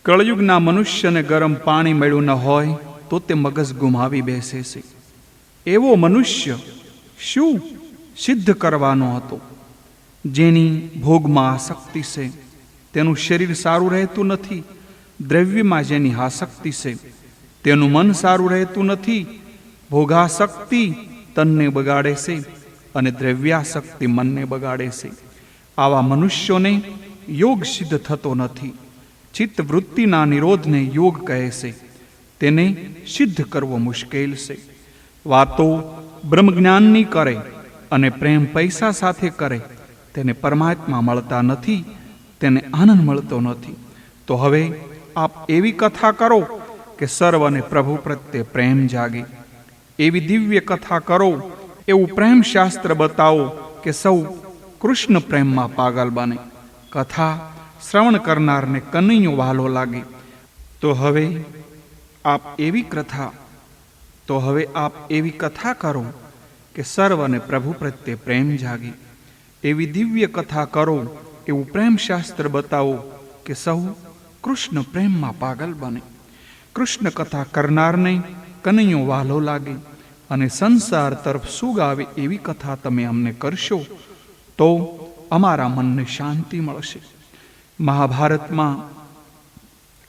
કળયુગના મનુષ્યને ગરમ પાણી મળ્યું ન હોય તો તે મગજ ગુમાવી બેસે છે. એવો મનુષ્ય શું સિદ્ધ કરવાનો હતો? જેની ભોગમાં આસક્તિ છે તેનું શરીર સારું રહેતું નથી. દ્રવ્યમાં જેની આસક્તિ છે તેનું મન સારું રહેતું નથી. ભોગાસક્તિ તનને બગાડે છે અને દ્રવ્યાસક્તિ મનને બગાડે છે. આવા મનુષ્યોને યોગ સિદ્ધ થતો નથી. ચિત્ત વૃત્તિના નિરોધને યોગ કહે છે. તેને સિદ્ધ કરવો મુશ્કેલ છે. વાતો બ્રહ્મજ્ઞાનની કરે અને પ્રેમ પૈસા સાથે કરે તેને પરમાત્મા મળતા નથી, તેને આનંદ મળતો નથી. તો હવે આપ એવી કથા કરો કે સર્વને પ્રભુ પ્રત્યે પ્રેમ જાગે. એવી દિવ્ય કથા કરો, એવું પ્રેમ શાસ્ત્ર બતાવો કે સૌ કૃષ્ણ પ્રેમમાં પાગલ બને. કથા શ્રવણ કરનારને કનૈયો વહાલો લાગે. તો હવે આપ એવી કથા કરો કે સર્વને પ્રભુ પ્રત્યે પ્રેમ જાગે. એવી દિવ્ય કથા કરો, એવું પ્રેમ શાસ્ત્ર બતાવો કે સૌ કૃષ્ણ પ્રેમમાં પાગલ બને. કૃષ્ણ કથા કરનારને કનૈયો વહાલો લાગે અને સંસાર તરફ સુગ આવે એવી કથા તમે અમને કરશો તો અમારા મનને શાંતિ મળશે. મહાભારતમાં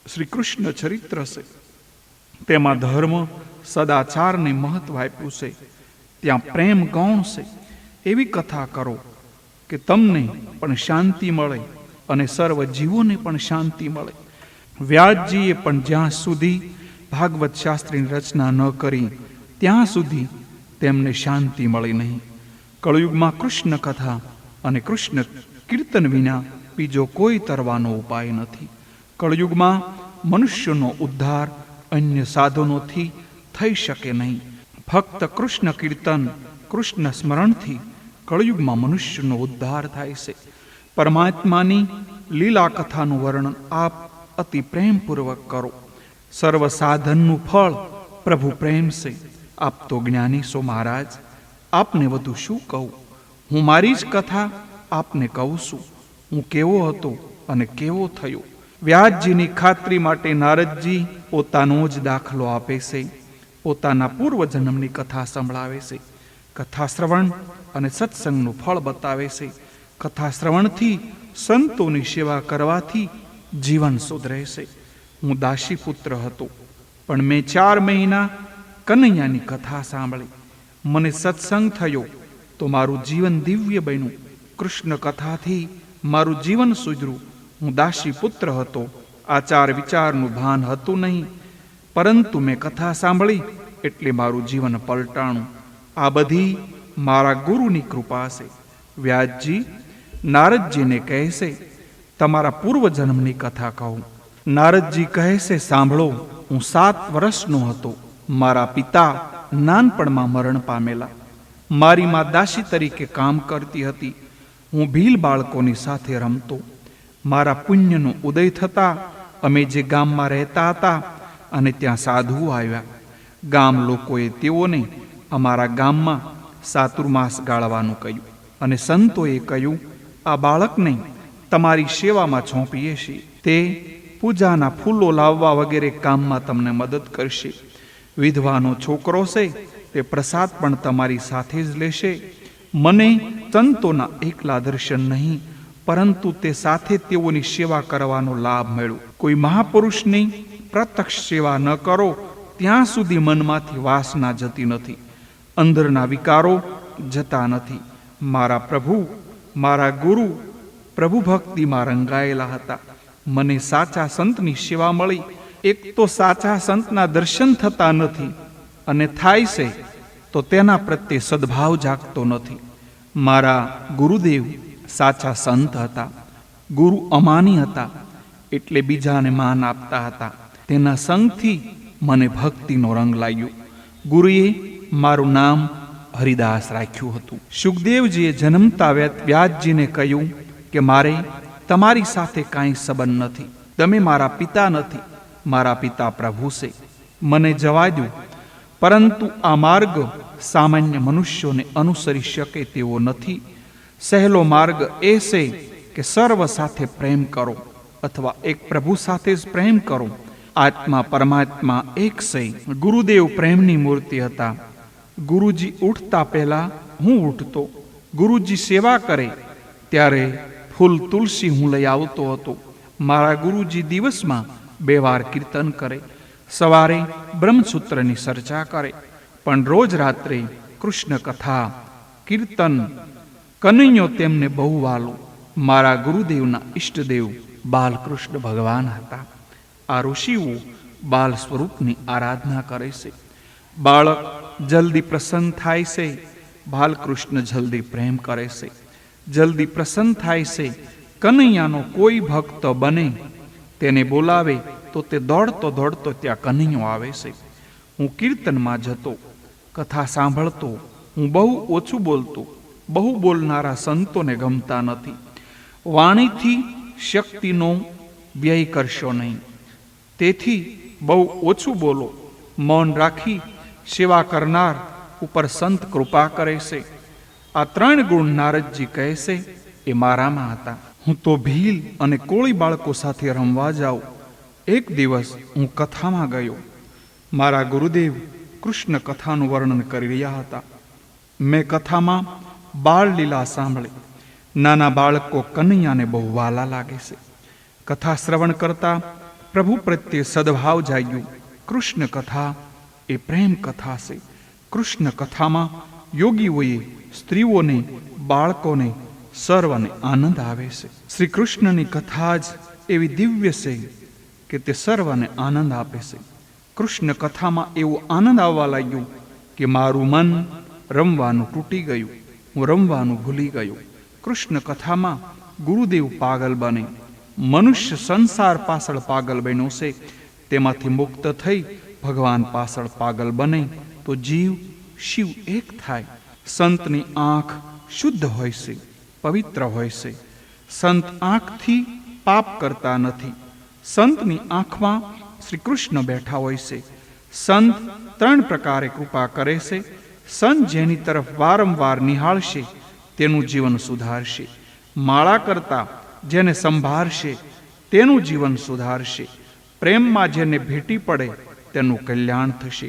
શ્રી કૃષ્ણ ચરિત્ર છે. તેમાં ધર્મ સદાચારને મહત્વ આપ્યું છે. ત્યાં પ્રેમ ગૌણ છે. એવી કથા કરો કે તમને પણ શાંતિ મળે અને સર્વ જીવોને પણ શાંતિ મળે. વ્યાસજીએ પણ જ્યાં સુધી ભાગવત શાસ્ત્રીની રચના ન કરી ત્યાં સુધી તેમને શાંતિ મળી નહીં. કળયુગમાં કૃષ્ણ કથા અને કૃષ્ણ કીર્તન વિના બીજો કોઈ તરવાનો ઉપાય નથી. કળયુગમાં મનુષ્યનો ઉદ્ધાર અન્ય સાધનોથી થઈ શકે નહીં. ફક્ત કૃષ્ણ કીર્તન, કૃષ્ણ સ્મરણથી કળયુગમાં મનુષ્યનો ઉદ્ધાર થાય છે. પરમાત્માની લીલા કથાનું વર્ણન આપ અતિ પ્રેમપૂર્વક કરો. સર્વ સાધનનું ફળ પ્રભુ પ્રેમ છે. આપ તો જ્ઞાની છો મહારાજ, આપને વધુ શું કહું? હું મારી જ કથા આપને કહું છું. હું કેવો હતો અને કેવો થયો. વ્યાસજીની ખાતરી માટે નારદજી પોતાનો જ દાખલો આપે છે. પોતાના પૂર્વજન્મની કથા સંભળાવે છે. કથા શ્રવણ અને સત્સંગનું ફળ બતાવે છે. કથા શ્રવણથી સંતોની સેવા કરવાથી જીવન સુધરે છે. હું દાસી પુત્ર હતો, પણ મેં 4 મહિના કનૈયાની કથા સાંભળી. મને સત્સંગ થયો તો મારું જીવન દિવ્ય બન્યું. કૃષ્ણ કથાથી મારું જીવન સુધર્યું. હું દાસી પુત્ર હતો, આચાર વિચારનું ભાન હતું નહીં, પરંતુ મેં કથા સાંભળી એટલે મારું જીવન પલટાણું. આ બધી મારા ગુરુની કૃપા છે. વ્યાસજી નારદજીને કહે છે, તમારા પૂર્વજન્મની કથા કહું. નારદજી કહે છે, સાંભળો. હું 7 વર્ષનો હતો. મારા પિતા નાનપણમાં મરણ પામેલા. મારી માં દાસી તરીકે કામ કરતી હતી. હું ભીલ બાળકોની સાથે રમતો. મારા પુણ્યનો ઉદય થતા અમે જે ગામમાં રહેતા હતા અને ત્યાં સાધુઓ આવ્યા. ગામ લોકોએ તેઓને અમારા ગામમાં ચાતુર્માસ ગાળવાનું કહ્યું અને સંતોએ કહ્યું, આ બાળકને તમારી સેવામાં સોંપીએ છીએ. તે પૂજાના ફૂલો લાવવા વગેરે કામમાં તમને મદદ કરશે. વિધવાનો છોકરો છે, તે પ્રસાદ પણ તમારી સાથે જ લેશે. મને સંતોના એકલા દર્શન નહીં, પરંતુ તે સાથે તેઓની સેવા કરવાનો લાભ મળ્યો. કોઈ મહાપુરુષની પ્રત્યક્ષ સેવા ન કરો ત્યાં સુધી મનમાંથી વાસના જતી નથી, અંદરના વિકારો જતા નથી. મારા પ્રભુ, મારા ગુરુ પ્રભુ ભક્તિમાં રંગાયેલા હતા. મને સાચા સંતની સેવા મળી. એક તો સાચા સંતના દર્શન થતા નથી, અને થાય છે તો તેના પ્રત્યે સદભાવ જાગતો નથી. મારા ગુરુદેવ સાચા સંત હતા. ગુરુ અમાની હતા, એટલે બીજાને માન આપતા હતા. તેના સંગથી મને ભક્તિનો રંગ લાગ્યો. ગુરુએ મારું નામ હરિદાસ રાખ્યું હતું. સુખદેવજીએ જન્મતા વ્યાસજીને કહ્યું કે મારે તમારી સાથે કાંઈ સંબંધ નથી. તમે મારા પિતા નથી. મારા પિતા પ્રભુ છે. મને જવા દો. પરંતુ આ માર્ગ સામાન્ય મનુષ્યોને અનુસરી શકે તેવો નથી. સહેલો માર્ગ એ છે કે સર્વ સાથે પ્રેમ કરો. અથવા એક પ્રભુ સાથે જ પ્રેમ કરો. આત્મા પરમાત્મા એક છે. ગુરુદેવ પ્રેમની મૂર્તિ હતા. ગુરુજી ઉઠતા પહેલા હું ઉઠતો. ગુરુજી સેવા કરે ત્યારે ફૂલ તુલસી હું લઈ આવતો હતો. મારા ગુરુજી દિવસમાં 2 વાર કીર્તન કરે. સવારે બ્રહ્મસૂત્રની ચર્ચા કરે, પણ રોજ રાત્રે કૃષ્ણ કથા કીર્તન. કનૈયો તેમને બહુ વાલો. મારા ગુરુદેવના ઈષ્ટદેવ બાલકૃષ્ણ ભગવાન હતા. આ ઋષિઓ બાલ સ્વરૂપની આરાધના કરે છે. બાળક જલ્દી પ્રસન્ન થાય છે. બાલકૃષ્ણ જલ્દી પ્રેમ કરે છે, જલ્દી પ્રસન્ન થાય છે. કનૈયાનો કોઈ ભક્ત બને, તેને બોલાવે તો તે દોડતો દોડતો ત્યાં કનૈયો આવે છે. હું કીર્તનમાં જતો, કથા સાંભળતો. હું બહુ ઓછું બોલતો. બહુ બોલનારા સંતોને ગમતા નથી. વાણીથી શક્તિનો વ્યય કરશો નહીં. તેથી બહુ ઓછું બોલો. મૌન રાખી સેવા કરનાર ઉપર સંત કૃપા કરે છે. આ 3 ગુણ નારદજી કહે છે એ મારામાં હતા. હું તો ભીલ અને કોળી બાળકો સાથે રમવા જાઉં. એક દિવસ હું કથામાં ગયો. મારા ગુરુદેવ કૃષ્ણ કથાનું વર્ણન કરી રહ્યા હતા. મેં કથામાં બાળ લીલા સાંભળી. નાના બાળકો કનૈયાને બહુ વાલા લાગે છે. કથા શ્રવણ કરતા પ્રભુ પ્રત્યે સદભાવ જાગ્યું. કૃષ્ણ કથા એ પ્રેમ કથા છે. કૃષ્ણ કથામાં યોગીઓએ, સ્ત્રીઓને, બાળકોને, સર્વને આનંદ આવે છે. શ્રી કૃષ્ણની કથા જ એવી દિવ્ય છે કે તે સર્વને આનંદ આપે છે. કૃષ્ણ કથામાં એવું આનંદ આવવા લાગ્યું કે મારું મન રમવાનું તૂટી ગયું. હું રમવાનું ભૂલી ગયો. કૃષ્ણ કથામાં ગુરુદેવ પાગલ બને. મનુષ્ય સંસાર પાછળ પાગલ બન્યો છે, તેમાંથી મુક્ત થઈ ભગવાન પાછળ પાગલ બને તો જીવ શિવ એક થાય. સંતની આંખ શુદ્ધ હોય છે, પવિત્ર હોય છે. સંત આંખથી પાપ કરતા નથી. સંતની આંખમાં શ્રી કૃષ્ણ બેઠા હોય છે. સંત 3 પ્રકારે કૃપા કરે છે. સંત જેની તરફ વારંવાર નિહાળશે તેનું જીવન સુધારશે. માળા કરતા જેને સંભાળશે તેનું જીવન સુધારશે. પ્રેમમાં જેને ભેટી પડે તેનું કલ્યાણ થશે.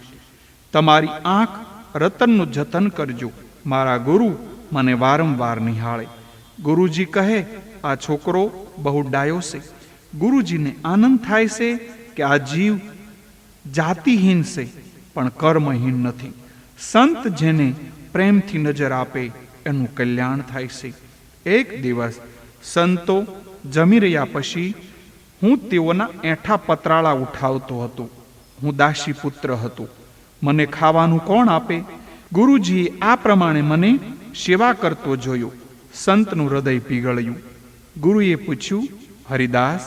તમારી આંખ રતનનું જતન કરજો. મારા ગુરુ મને વારંવાર નિહાળે. ગુરુજી કહે આ છોકરો બહુ ડાયો છે. ગુરુજીને આનંદ થાય છે કે આ જીવ જાતિહીન છે પણ કર્મહીન નથી. સંત જેને પ્રેમથી નજર આપે એનું કલ્યાણ થાય છે. એક દિવસ સંતો જમી રહ્યા પછી હું તેઓના એઠા પતરાળા ઉઠાવતો હતો. હું દાસી પુત્ર હતો. મને ખાવાનું કોણ આપે? ગુરુજીએ આ પ્રમાણે મને સેવા કરતો જોયો. સંતનું હૃદય પીગળ્યું. ગુરુએ પૂછ્યું, હરિદાસ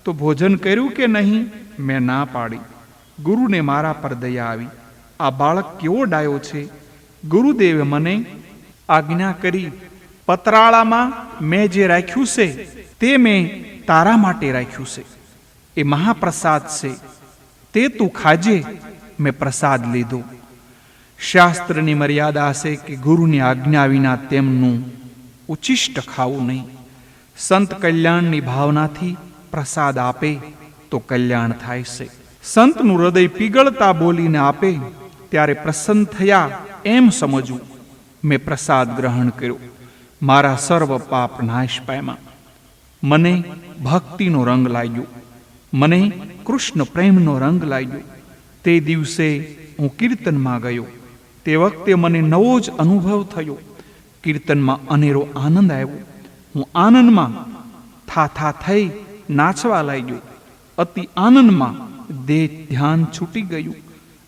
તો ભોજન કર્યું કે નહીં? મેં ના પાડી. ગુરુને મારા પર દયા આવી. આ બાળક કેવો ડાયો છે. ગુરુદેવે મને આજ્ઞા કરી, પતરાળામાં મેં જે રાખ્યું છે તે મેં તારા માટે રાખ્યું છે. એ મહાપ્રસાદ છે, તે તું ખાજે. મેં પ્રસાદ લીધો. શાસ્ત્રની મર્યાદા છે કે ગુરુની આજ્ઞા વિના તેમનું ઉચિષ્ટ ખાવું નહીં. સંત કલ્યાણની ભાવનાથી પ્રસાદ આપે તો કલ્યાણ થાય છે. સંતનું હૃદય પીગળતા બોલીને આપે ત્યારે પ્રસન્ન થયા એમ સમજવું. મેં પ્રસાદ ગ્રહણ કર્યો. મારા સર્વ પાપ નાશ પામ્યા. મને ભક્તિનો રંગ લાગ્યો. મને કૃષ્ણ પ્રેમનો રંગ લાગ્યો. તે દિવસે હું કીર્તનમાં ગયો. તે વખતે મને નવો જ અનુભવ થયો. કીર્તનમાં અનેરો આનંદ આવ્યો. હું આનંદમાં થાથા થઈ નાચવા લાગ્યો. અતિ આનંદમાં દેહ ધ્યાન છૂટી ગયું.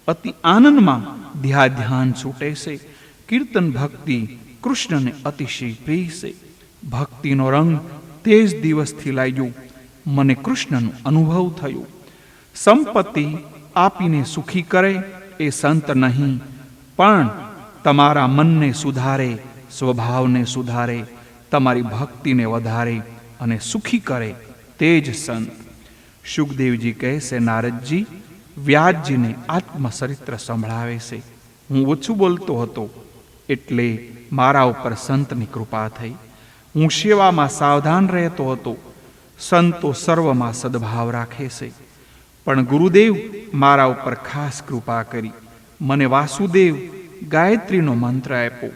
અતિ આનંદમાં ધ્યાન છૂટે છે. કીર્તન ભક્તિ કૃષ્ણને અતિશય પ્રિય છે. ભક્તિનો રંગ તે જ દિવસથી લાગ્યો. મને કૃષ્ણનો અનુભવ થયો. સંપત્તિ આપીને સુખી કરે એ સંત નહીં, પણ તમારા મનને સુધારે, સ્વભાવને સુધારે, તમારી ભક્તિને વધારે અને સુખી કરે તે જ સંત. સુખદેવજી કહે છે, નારદજી વ્યાસજીને આત્મચરિત્ર સંભળાવે છે. હું ઓછું બોલતો હતો એટલે મારા ઉપર સંતની કૃપા થઈ. હું સેવામાં સાવધાન રહેતો હતો. સંતો સર્વમાં સદભાવ રાખે છે. પણ ગુરુદેવ મારા ઉપર ખાસ કૃપા કરી મને વાસુદેવ ગાયત્રીનો મંત્ર આપ્યો.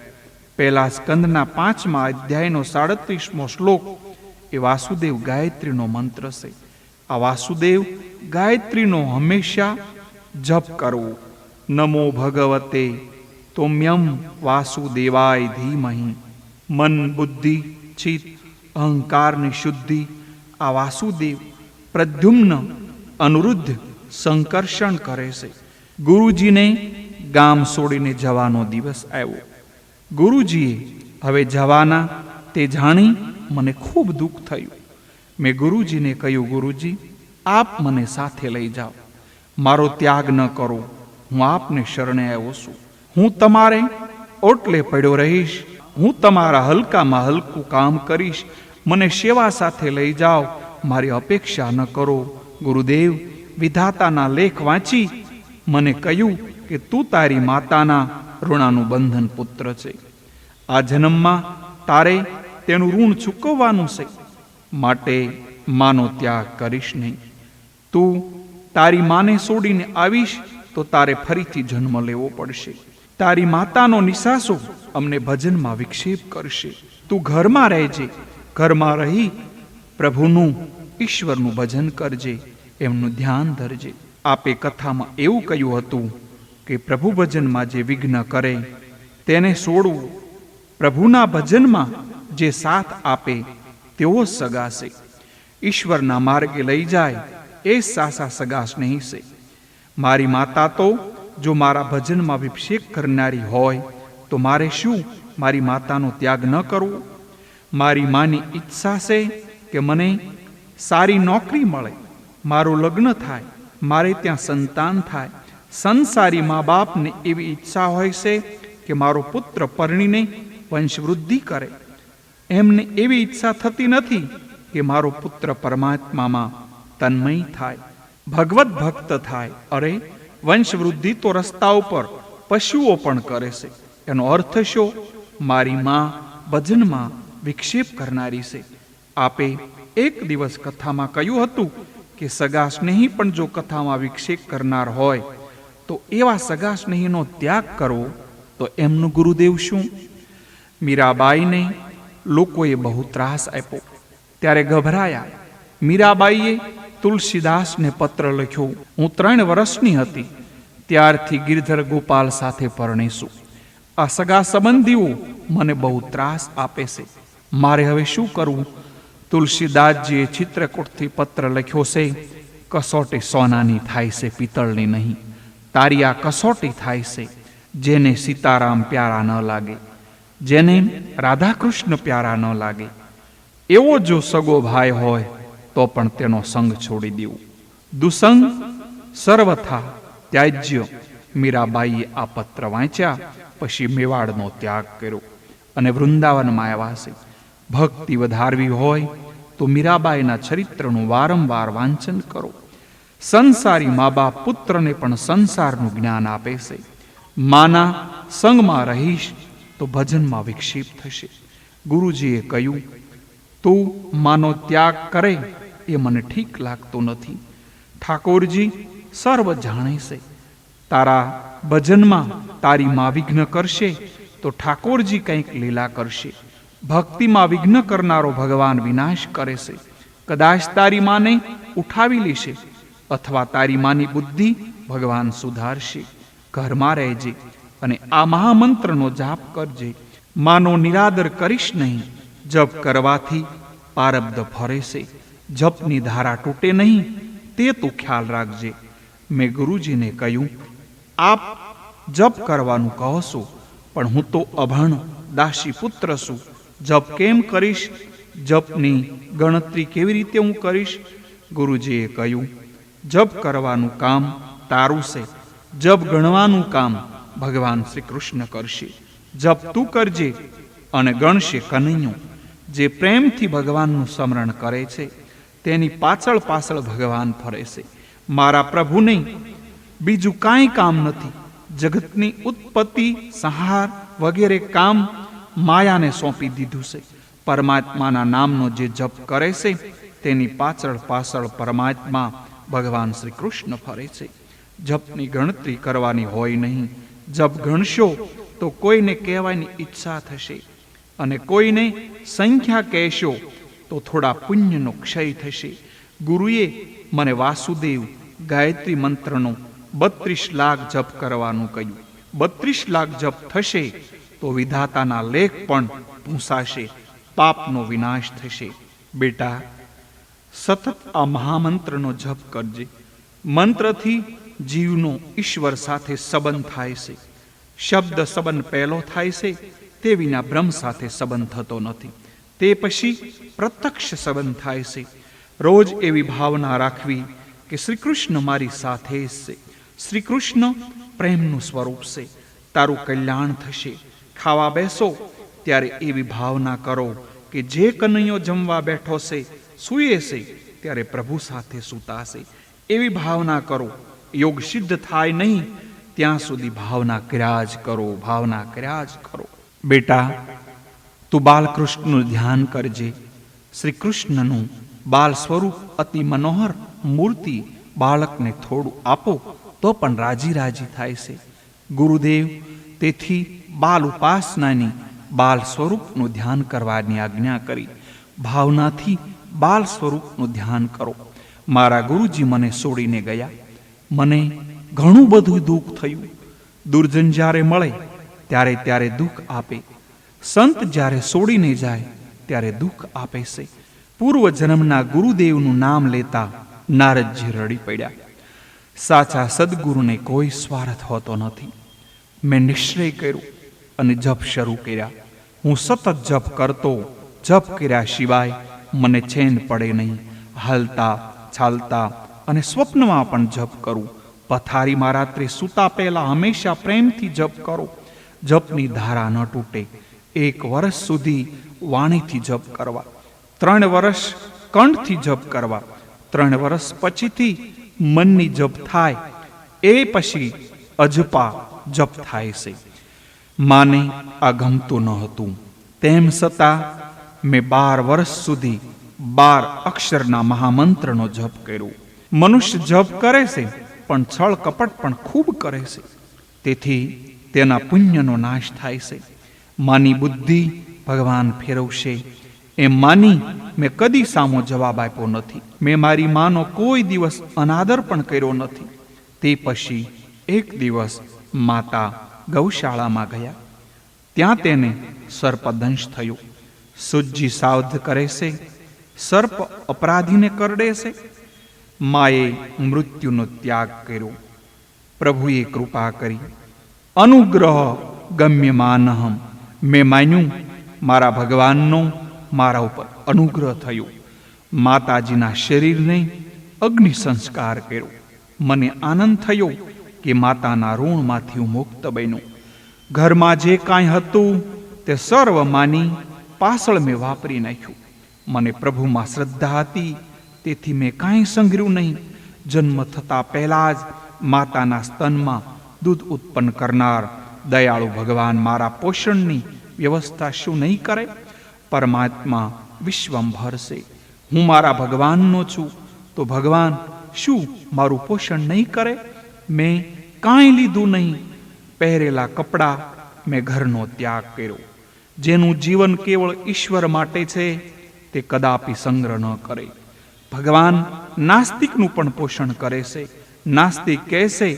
પહેલા સ્કંદના 5મા અધ્યાયનો 37મો શ્લોક એ વાસુદેવ ગાયત્રીનો મંત્ર છે. આ વાસુદેવ ગાયત્રીનો હંમેશા જપ કરવો. નમો ભગવતે તોમ્યમ વાસુદેવાય ધીમહિ. મન બુદ્ધિ ચિત્ત અહંકારની શુદ્ધિ આ વાસુદેવ પ્રદ્યુમ્ન અનુરુદ્ધ સંકર્ષણ કરે છે. ગુરુજીને ગામ છોડીને જવાનો દિવસ આવ્યો. ગુરુજીએ હવે જવાના તે જાણી મને ખૂબ દુઃખ થયું. મેં ગુરુજીને કહ્યું, ગુરુજી આપ મને સાથે લઈ જાઓ, મારો ત્યાગ ન કરો, હું આપને શરણે આવ્યો છું. હું તમારે ઓટલે પડ્યો રહીશ, હું તમારા હલકામાં હલકું કામ કરીશ, મને સેવા સાથે લઈ જાઓ, મારી અપેક્ષા ન કરો. ગુરુદેવ વિધાતાના લેખ વાંચી મને કહ્યું કે તું તારી માતાના ઋણાનું બંધન પુત્ર છે. આ જન્મમાં તારે તેનું ઋણ ચૂકવવાનું છે, માટે માનો ત્યાગ કરીશ નહીં. તું તારી માને છોડીને આવીશ તો તારે ફરીથી જન્મ લેવો પડશે. તારી માતાનો નિસાસો અમને ભજનમાં વિક્ષેપ કરશે. તું ઘરમાં રહેજે, ઘરમાં રહી પ્રભુનું ઈશ્વરનું ભજન કરજે, એમનું ધ્યાન ધરજે. આપે કથામાં એવું કહ્યું હતું કે પ્રભુ ભજનમાં જે વિઘ્ન કરે તેને છોડવું. પ્રભુના ભજનમાં જે સાથ આપે તેઓ સગાશે. ઈશ્વરના માર્ગે લઈ જાય એ સાસા સગાશ નહીં છે. મારી માતા તો જો મારા ભજનમાં વિક્ષેપ કરનારી હોય તો મારે શું મારી માતાનો ત્યાગ ન કરવો? મારી માની ઈચ્છા છે કે મને સારી નોકરી મળે, મારું લગ્ન થાય, મારે ત્યાં સંતાન થાય. સંસારી મા બાપને એવી ઈચ્છા હોય છે કે મારો પુત્ર પરણીને વંશવૃદ્ધિ કરે. એમને એવી ઈચ્છા થતી નથી કે મારો પુત્ર પરમાત્મામાં તન્મય થાય, ભગવત ભક્ત થાય. અરે વંશવૃદ્ધિ તો રસ્તા ઉપર પશુઓ પણ કરે છે. એનો અર્થ શું? મારી માં ભજનમાં વિક્ષેપ કરનારી છે. આપે એક દિવસ કથામાં કહ્યું હતું કે સગા સ્નેહી પણ જો કથામાં વિક્ષેપ કરનાર હોય તો એવા સગા સ્નેહીનો ત્યાગ કરવો તો એમનું ગુરુદેવ શું? મીરાબાઈને લોકોએ બહુ ત્રાસ આપ્યો ત્યારે ગભરાયા. મીરાબાઈએ તુલસીદાસને પત્ર લખ્યો, હું 3 વર્ષની હતી ત્યારથી ગિરધર ગોપાલ સાથે પરણીશું. આ સગા સંબંધીઓ મને બહુ ત્રાસ આપે છે, મારે હવે શું કરવું? તુલસીદાસજીએ ચિત્રકૂટથી પત્ર લખ્યો છે, કસોટી સોનાની થાય છે, પિત્તળની નહીં. તારી આ કસોટી થાય છે. જેને સીતારામ પ્યારા ન લાગે, જેને રાધાકૃષ્ણ પ્યારા ન લાગે, એવો જો સગો ભાઈ હોય તો પણ તેનો સંગ છોડી દેવું. દુસંગ સર્વથા ત્યાજ્ય. મીરાબાઈએ આ પત્ર વાંચ્યા પછી મેવાડનો ત્યાગ કર્યો અને વૃંદાવનમાં આવ્યા છે. ભક્તિ વધારવી હોય તો મીરાબાઈના ચરિત્રનું વારંવાર વાંચન કરો. સંસારી મા બાપ પુત્રને પણ સંસારનું જ્ઞાન આપે છે. માના સંગમાં રહીશ તો ભજનમાં વિક્ષેપ થશે. ગુરુજીએ કહ્યું, તું માનો ત્યાગ કરે એ મને ઠીક લાગતું નથી. ઠાકોરજી સર્વ જાણે છે. તારા ભજનમાં તારી માં વિઘ્ન કરશે તો ઠાકોરજી કંઈક લીલા કરશે. ભક્તિમાં વિઘ્ન કરનારો ભગવાન વિનાશ કરે છે. કદાચ તારી માને ઉઠાવી લેશે અથવા તારી માની બુદ્ધિ ભગવાન સુધારશે. ઘરમાં રહેજે અને આ મહામંત્રનો જાપ કરજે. માનો નિરાદર કરીશ નહીં. જપ કરવાથી પારબ્ધ ફરે છે. જપની ધારા તૂટે નહીં તે તું ખ્યાલ રાખજે. મેં ગુરુજીને કહ્યું, આપ જપ કરવાનું કહો છો, પણ હું તો અભણ દાસી પુત્ર છું. જપ કેમ કરીશ? જપની ગણતરી કેવી રીતે હું કરીશ? ગુરુજીએ કહ્યું, જપ કરવાનું કામ તારું છે, જપ ગણવાનું કામ ભગવાન શ્રી કૃષ્ણ કરશે. જપ તું કરજે અને ગણશે કનૈયો. જે પ્રેમથી ભગવાનનું સ્મરણ કરે છે તેની પાછળ પાછળ ભગવાન ફરે છે. મારા પ્રભુને બીજું કાંઈ કામ નથી. જગતની ઉત્પત્તિ, સંહાર વગેરે કામ માયાને સોંપી દીધું છે. પરમાત્માના નામનો જે જપ કરે છે તેની પાછળ પાછળ પરમાત્મા ભગવાન શ્રી કૃષ્ણ ફરે છે. જપની ગણતરી કરવાની હોય નહીં. જપ ગણશો તો કોઈને કહેવાની ઈચ્છા થશે, અને કોઈને સંખ્યા કહેશો તો થોડા પુણ્યનો ક્ષય થશે. ગુરુએ મને વાસુદેવ ગાયત્રી મંત્રનો 32 લાખ જપ કરવાનું કહ્યું. 32 લાખ જપ થશે તો વિધાતાના લેખ પણ ભૂંસાશે, પાપનો વિનાશ થશે. બેટા, સતત આ મહામંત્રનો જપ કરજે. મંત્રથી જીવનો ઈશ્વર સાથે સંબંધ થાય છે. શબ્દ સંબંધ પહેલો થાય છે, તે વિના બ્રહ્મ સાથે સંબંધ થતો નથી. તે પછી પ્રત્યક્ષ સંબંધ થાય છે. રોજ એવી ભાવના રાખવી કે શ્રી કૃષ્ણ મારી સાથે જ છે. શ્રી કૃષ્ણ પ્રેમનું સ્વરૂપ છે. તારું કલ્યાણ થશે. ખાવા બેસો ત્યારે એવી ભાવના કરો કે જે કનૈયો જમવા બેઠો છે, સૂએ છે ત્યારે પ્રભુ સાથે સૂતાશે. એવી ભાવના કરો. યોગ સિદ્ધ થાય નહીં ત્યાં સુધી ભાવના કર્યા જ કરો, ભાવના કર્યા જ કરો. બેટા, તું બાલકૃષ્ણનું ધ્યાન કરજે. શ્રી કૃષ્ણનું બાલ સ્વરૂપ અતિ મનોહર મૂર્તિ બાળકને થોડું આપો તો પણ રાજી રાજી થાય છે. ગુરુદેવ તેથી બાલ ઉપાસનાની બાલ સ્વરૂપનું ધ્યાન કરવાની આજ્ઞા કરી. ભાવનાથી બાલ સ્વરૂપનું ધ્યાન કરો. મારા ગુરુજી મને છોડીને ગયા. મને ઘણું બધું દુઃખ થયું. દુર્જન જ્યારે મળે ત્યારે ત્યારે દુઃખ આપે. સંત જ્યારે છોડીને જાય ત્યારે દુઃખ આપે છે. પૂર્વ જન્મના ગુરુદેવનું નામ લેતા નારદજી રડી પડ્યા. સાચા સદગુરુને કોઈ સ્વાર્થ હોતો નથી. મેં નિશ્ચય કર્યો અને જપ શરૂ કર્યા. હું સતત જપ કરતો. જપ કર્યા સિવાય મને ચેન પડે નહીં. હાલતા ચાલતા અને સ્વપ્નમાં પણ જપ કરું. પથારીમાં રાત્રે સૂતા પહેલા હંમેશા પ્રેમથી જપ કરો. જપની ધારા ન તૂટે. 1 વર્ષ સુધી વાણીથી જપ કરવા, 3 વર્ષ કંઠથી જપ કરવા, 3 વર્ષ પછીથી મનની જપ થાય, એ પછી અજપા જપ થાય છે. માને આ ગમતું ન હતું, તેમ છતાં મેં 12 વર્ષ સુધી 12 અક્ષરના મહામંત્રનો જપ કર્યો. મનુષ્ય જપ કરે છે પણ છળ કપટ પણ ખૂબ કરે છે. તેથી તેના પુણ્યનો નાશ થાય છે. માની બુદ્ધિ ભગવાન ફેરવશે એમ માની મેં કદી સામો જવાબ આપ્યો નથી. મેં મારી માનો કોઈ દિવસ અનાદર પણ કર્યો નથી. તે પછી એક દિવસ માતા ગૌશાળામાં ગયા. ત્યાં તેને સર્પદંશ થયો. સુજી સાવધ કરે છે, સર્પ અપરાધીને કરડે છે. માએ મૃત્યુનો ત્યાગ કર્યો. પ્રભુએ કૃપા કરી. અનુગ્રહ ગમ્યમાનહમ. મેં માન્યું મારા ભગવાનનો મારા ઉપર અનુગ્રહ થયો. માતાજીના શરીરને અગ્નિ સંસ્કાર કર્યો. મને આનંદ થયો કે માતાના ઋણમાંથી હું મુક્ત બન્યો. ઘરમાં જે કાંઈ હતું તે સર્વ માની પાછળ મેં વાપરી નાખ્યું. મને પ્રભુમાં શ્રદ્ધા હતી, તેથી મેં કાંઈ સંગ્રહ્યું નહીં. જન્મ થતાં પહેલા જ માતાના સ્તનમાં દૂધ ઉત્પન્ન કરનાર દયાળુ ભગવાન મારા પોષણની વ્યવસ્થા શું નહીં કરે? પરમાત્મા વિશ્વંભર છે. હું મારા ભગવાનનો છું, તો ભગવાન શું મારું પોષણ નહીં કરે? મેં કાંઈ લીધું નહીં. પહેરેલા કપડાં મેં ઘરનો ત્યાગ કર્યો. જેનું જીવન કેવળ ઈશ્વર માટે છે તે કદાપી સંગ્રહ ન કરે. ભગવાન નાસ્તિકનું પણ પોષણ કરે છે. નાસ્તિક કહેશે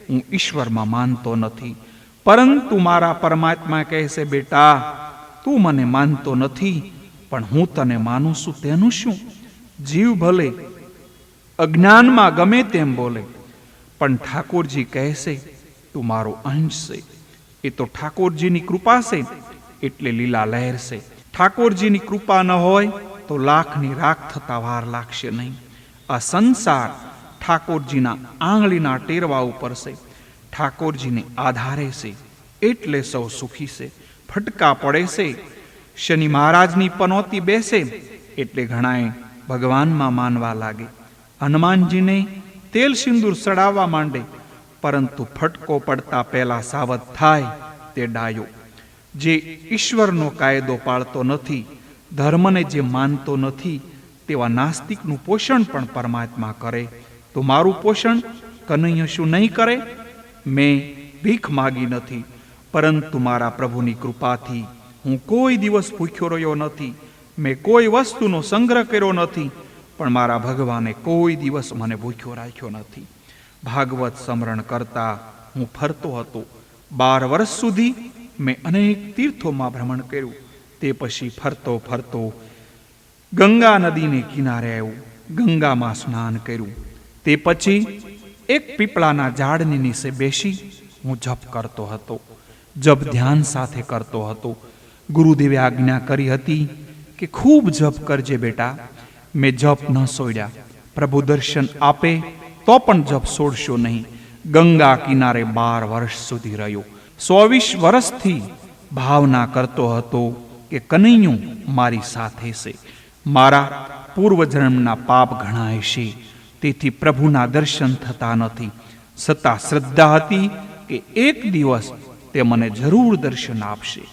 હું ઈશ્વરમાં માનતો નથી, પરંતુ મારા પરમાત્મા કહેશે બેટા તું મને માનતો નથી, પણ હું તને માનું છું. તેનું શું? જીવ ભલે અજ્ઞાનમાં ગમે તેમ બોલે, પણ ઠાકોરજી કહેશે તું મારો અંશ છે. એ તો ઠાકોરજીની કૃપા છે એટલે લીલા લહેર છે. ઠાકોરજીની કૃપા ન હોય તો લાખની રાખ થતા વાર લાગશે નહીં. આ સંસાર ઠાકોરજીના આંગળીના ટેરવા ઉપર છે. ઠાકોરજીને આધારે છે એટલે સૌ સુખી છે. ફટકા પડે છે, શનિ મહારાજની પનોતી બેસે એટલે ઘણાએ ભગવાનમાં માનવા લાગે. હનુમાનજીને તેલ સિંદૂર ચડાવવા માંડે, પરંતુ ફટકો પડતા પહેલા સાવધ થાય તે ડાયો. જે ઈશ્વરનો કાયદો પાળતો નથી, ધર્મને જે માનતો નથી, તેવા નાસ્તિકનું પોષણ પણ પરમાત્મા કરે તો મારું પોષણ કનૈયા શું નહીં કરે? મેં ભીખ માગી નથી, પરંતુ મારા પ્રભુની કૃપાથી હું કોઈ દિવસ ભૂખ્યો રહ્યો નથી. મેં કોઈ વસ્તુનો સંગ્રહ કર્યો નથી, પણ મારા ભગવાને કોઈ દિવસ મને ભૂખ્યો રાખ્યો નથી. ભાગવત સ્મરણ કરતા હું ફરતો હતો. 12 વર્ષ સુધી મેં અનેક તીર્થોમાં ભ્રમણ કર્યું. તે પછી ફરતો ફરતો ગંગા નદીને કિનારે આવ્યો. ગંગામાં સ્નાન કર્યું. તે પછી એક પીપળાના ઝાડની નીચે બેસી હું જપ કરતો હતો. જપ ધ્યાન સાથે કરતો હતો. ગુરુદેવે આજ્ઞા કરી હતી કે ખૂબ જપ કરજે બેટા. મેં જપ ન છોડ્યા. પ્રભુ દર્શન આપે તો પણ જપ છોડશો નહીં. ગંગા કિનારે 12 વર્ષ સુધી રહ્યો. 24 વર્ષથી ભાવના કરતો હતો કે કનૈયું મારી સાથે છે. મારા પૂર્વજન્મના પાપ ઘણા છે, તેથી પ્રભુના દર્શન થતા નથી. છતાં શ્રદ્ધા હતી કે એક દિવસ તે મને જરૂર દર્શન આપશે.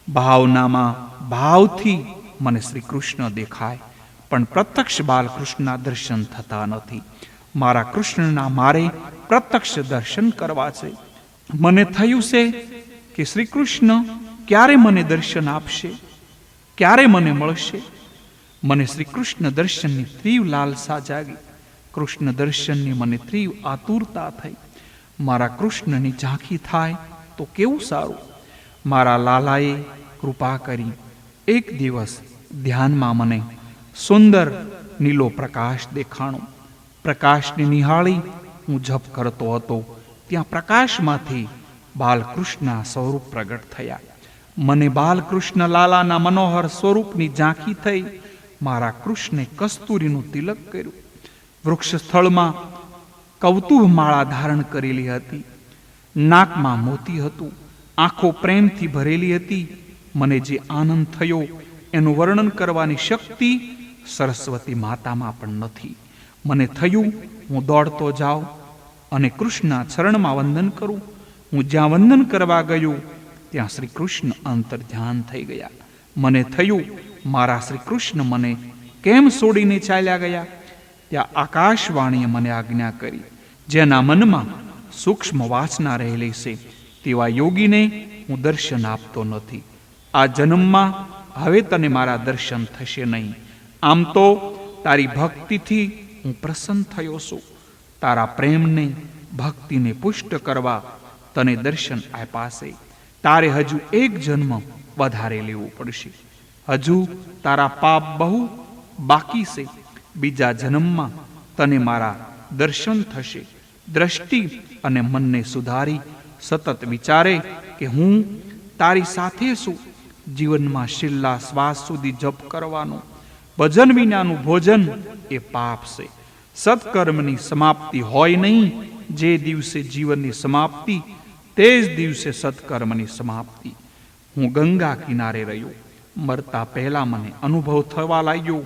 ભાવનામાં ભાવથી મને શ્રી કૃષ્ણ દેખાય, પણ પ્રત્યક્ષ બાલકૃષ્ણના દર્શન થતા નથી. મારા કૃષ્ણના મારે પ્રત્યક્ષ દર્શન કરવા છે. મને થયું છે કે શ્રી કૃષ્ણ ક્યારે મને દર્શન આપશે, ક્યારે મને મળશે. મને શ્રી કૃષ્ણ દર્શનની તીવ્ર લાલસા જાગી. કૃષ્ણ દર્શનની મને તીવ્ર આતુરતા થઈ. મારા કૃષ્ણની ઝાંખી થાય તો કેવું સારું. મારા લાલાએ કૃપા કરી. એક દિવસ ધ્યાનમાં મને સુંદર નીલો પ્રકાશ દેખાણો. પ્રકાશને નિહાળી હું જપ કરતો હતો. ત્યાં પ્રકાશમાંથી બાલકૃષ્ણના સ્વરૂપ પ્રગટ થયા. મને બાલકૃષ્ણ લાલાના મનોહર સ્વરૂપની ઝાંખી થઈ. મારા કૃષ્ણે કસ્તુરીનું તિલક કર્યું. વૃક્ષ સ્થળમાં કૌતુક માળા ધારણ કરેલી હતી. નાકમાં મોતી હતું. આંખો પ્રેમથી ભરેલી હતી. મને જે આનંદ થયો એનું વર્ણન કરવાની શક્તિ સરસ્વતી માતામાં પણ નથી. મને થયું હું દોડતો જાઉં અને કૃષ્ણના ચરણમાં વંદન કરું. હું જ્યાં વંદન કરવા ગયો ત્યાં શ્રી કૃષ્ણ અંતર ધ્યાન થઈ ગયા. મને થયું મારા શ્રી કૃષ્ણ મને કેમ છોડીને ચાલ્યા ગયા. ત્યાં આકાશવાણીએ મને આજ્ઞા કરી, જેના મનમાં સૂક્ષ્મ વાસના રહેલી છે તેવા યોગીને હું દર્શન આપતો નથી. આ જન્મમાં હવે તને મારા દર્શન થશે નહીં. આમ તો તારી ભક્તિથી હું પ્રસન્ન થયો છું. તારા પ્રેમને ભક્તિને પુષ્ટ કરવા તને દર્શન આપ્યા છે. તારે હજુ એક જન્મ વધારે લેવું પડશે. હજુ તારા પાપ બહુ બાકી છે. બીજા જન્મમાં તને મારા દર્શન થશે. દ્રષ્ટિ અને મનને સુધારી સતત વિચારે કે હું તારી સાથે છું. જીવનમાં છેલ્લા શ્વાસ સુધી જપ કરવાનો. ભજન વિનાનું ભોજન એ પાપ છે. સત્કર્મની સમાપ્તિ હોય નહીં. જે દિવસે જીવનની સમાપ્તિ તે જ દિવસે સત્કર્મની સમાપ્તિ. હું ગંગા કિનારે રહ્યો. મરતા પહેલા મને અનુભવ થવા લાગ્યો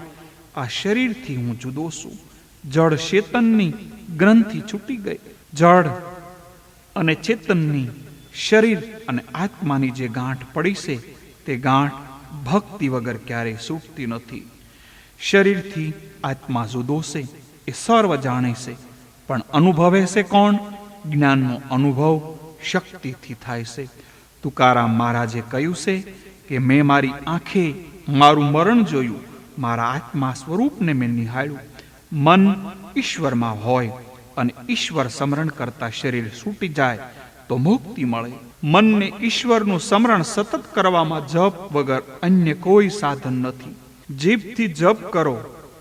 આ શરીરથી હું જુદો છું. જળ ચેતનની ગ્રંથિ છૂટી ગઈ. જળ અને ચેતનની શરીર અને આત્માની જે ગાંઠ પડી છે તે ગાંઠ ભક્તિ વગર ક્યારેય છૂટતી નથી. શરીરથી આત્મા જુદો છે એ સર્વ જાણે છે, પણ અનુભવે છે કોણ? જ્ઞાનનો અનુભવ શક્તિથી થાય છે. તુકારામ મહારાજે કહ્યું છે કે મેં મારી આંખે મારું મરણ જોયું. મારા આત્મા સ્વરૂપને મેં નિહાળ્યું. મન ઈશ્વરમાં હોય અને ઈશ્વર સ્મરણ કરતા શરીર છૂટી જાય તો મુક્તિ મળે. મનને ઈશ્વરનું સ્મરણ સતત કરવામાં જપ વગર અન્ય કોઈ સાધન નથી. જીભથી જપ કરો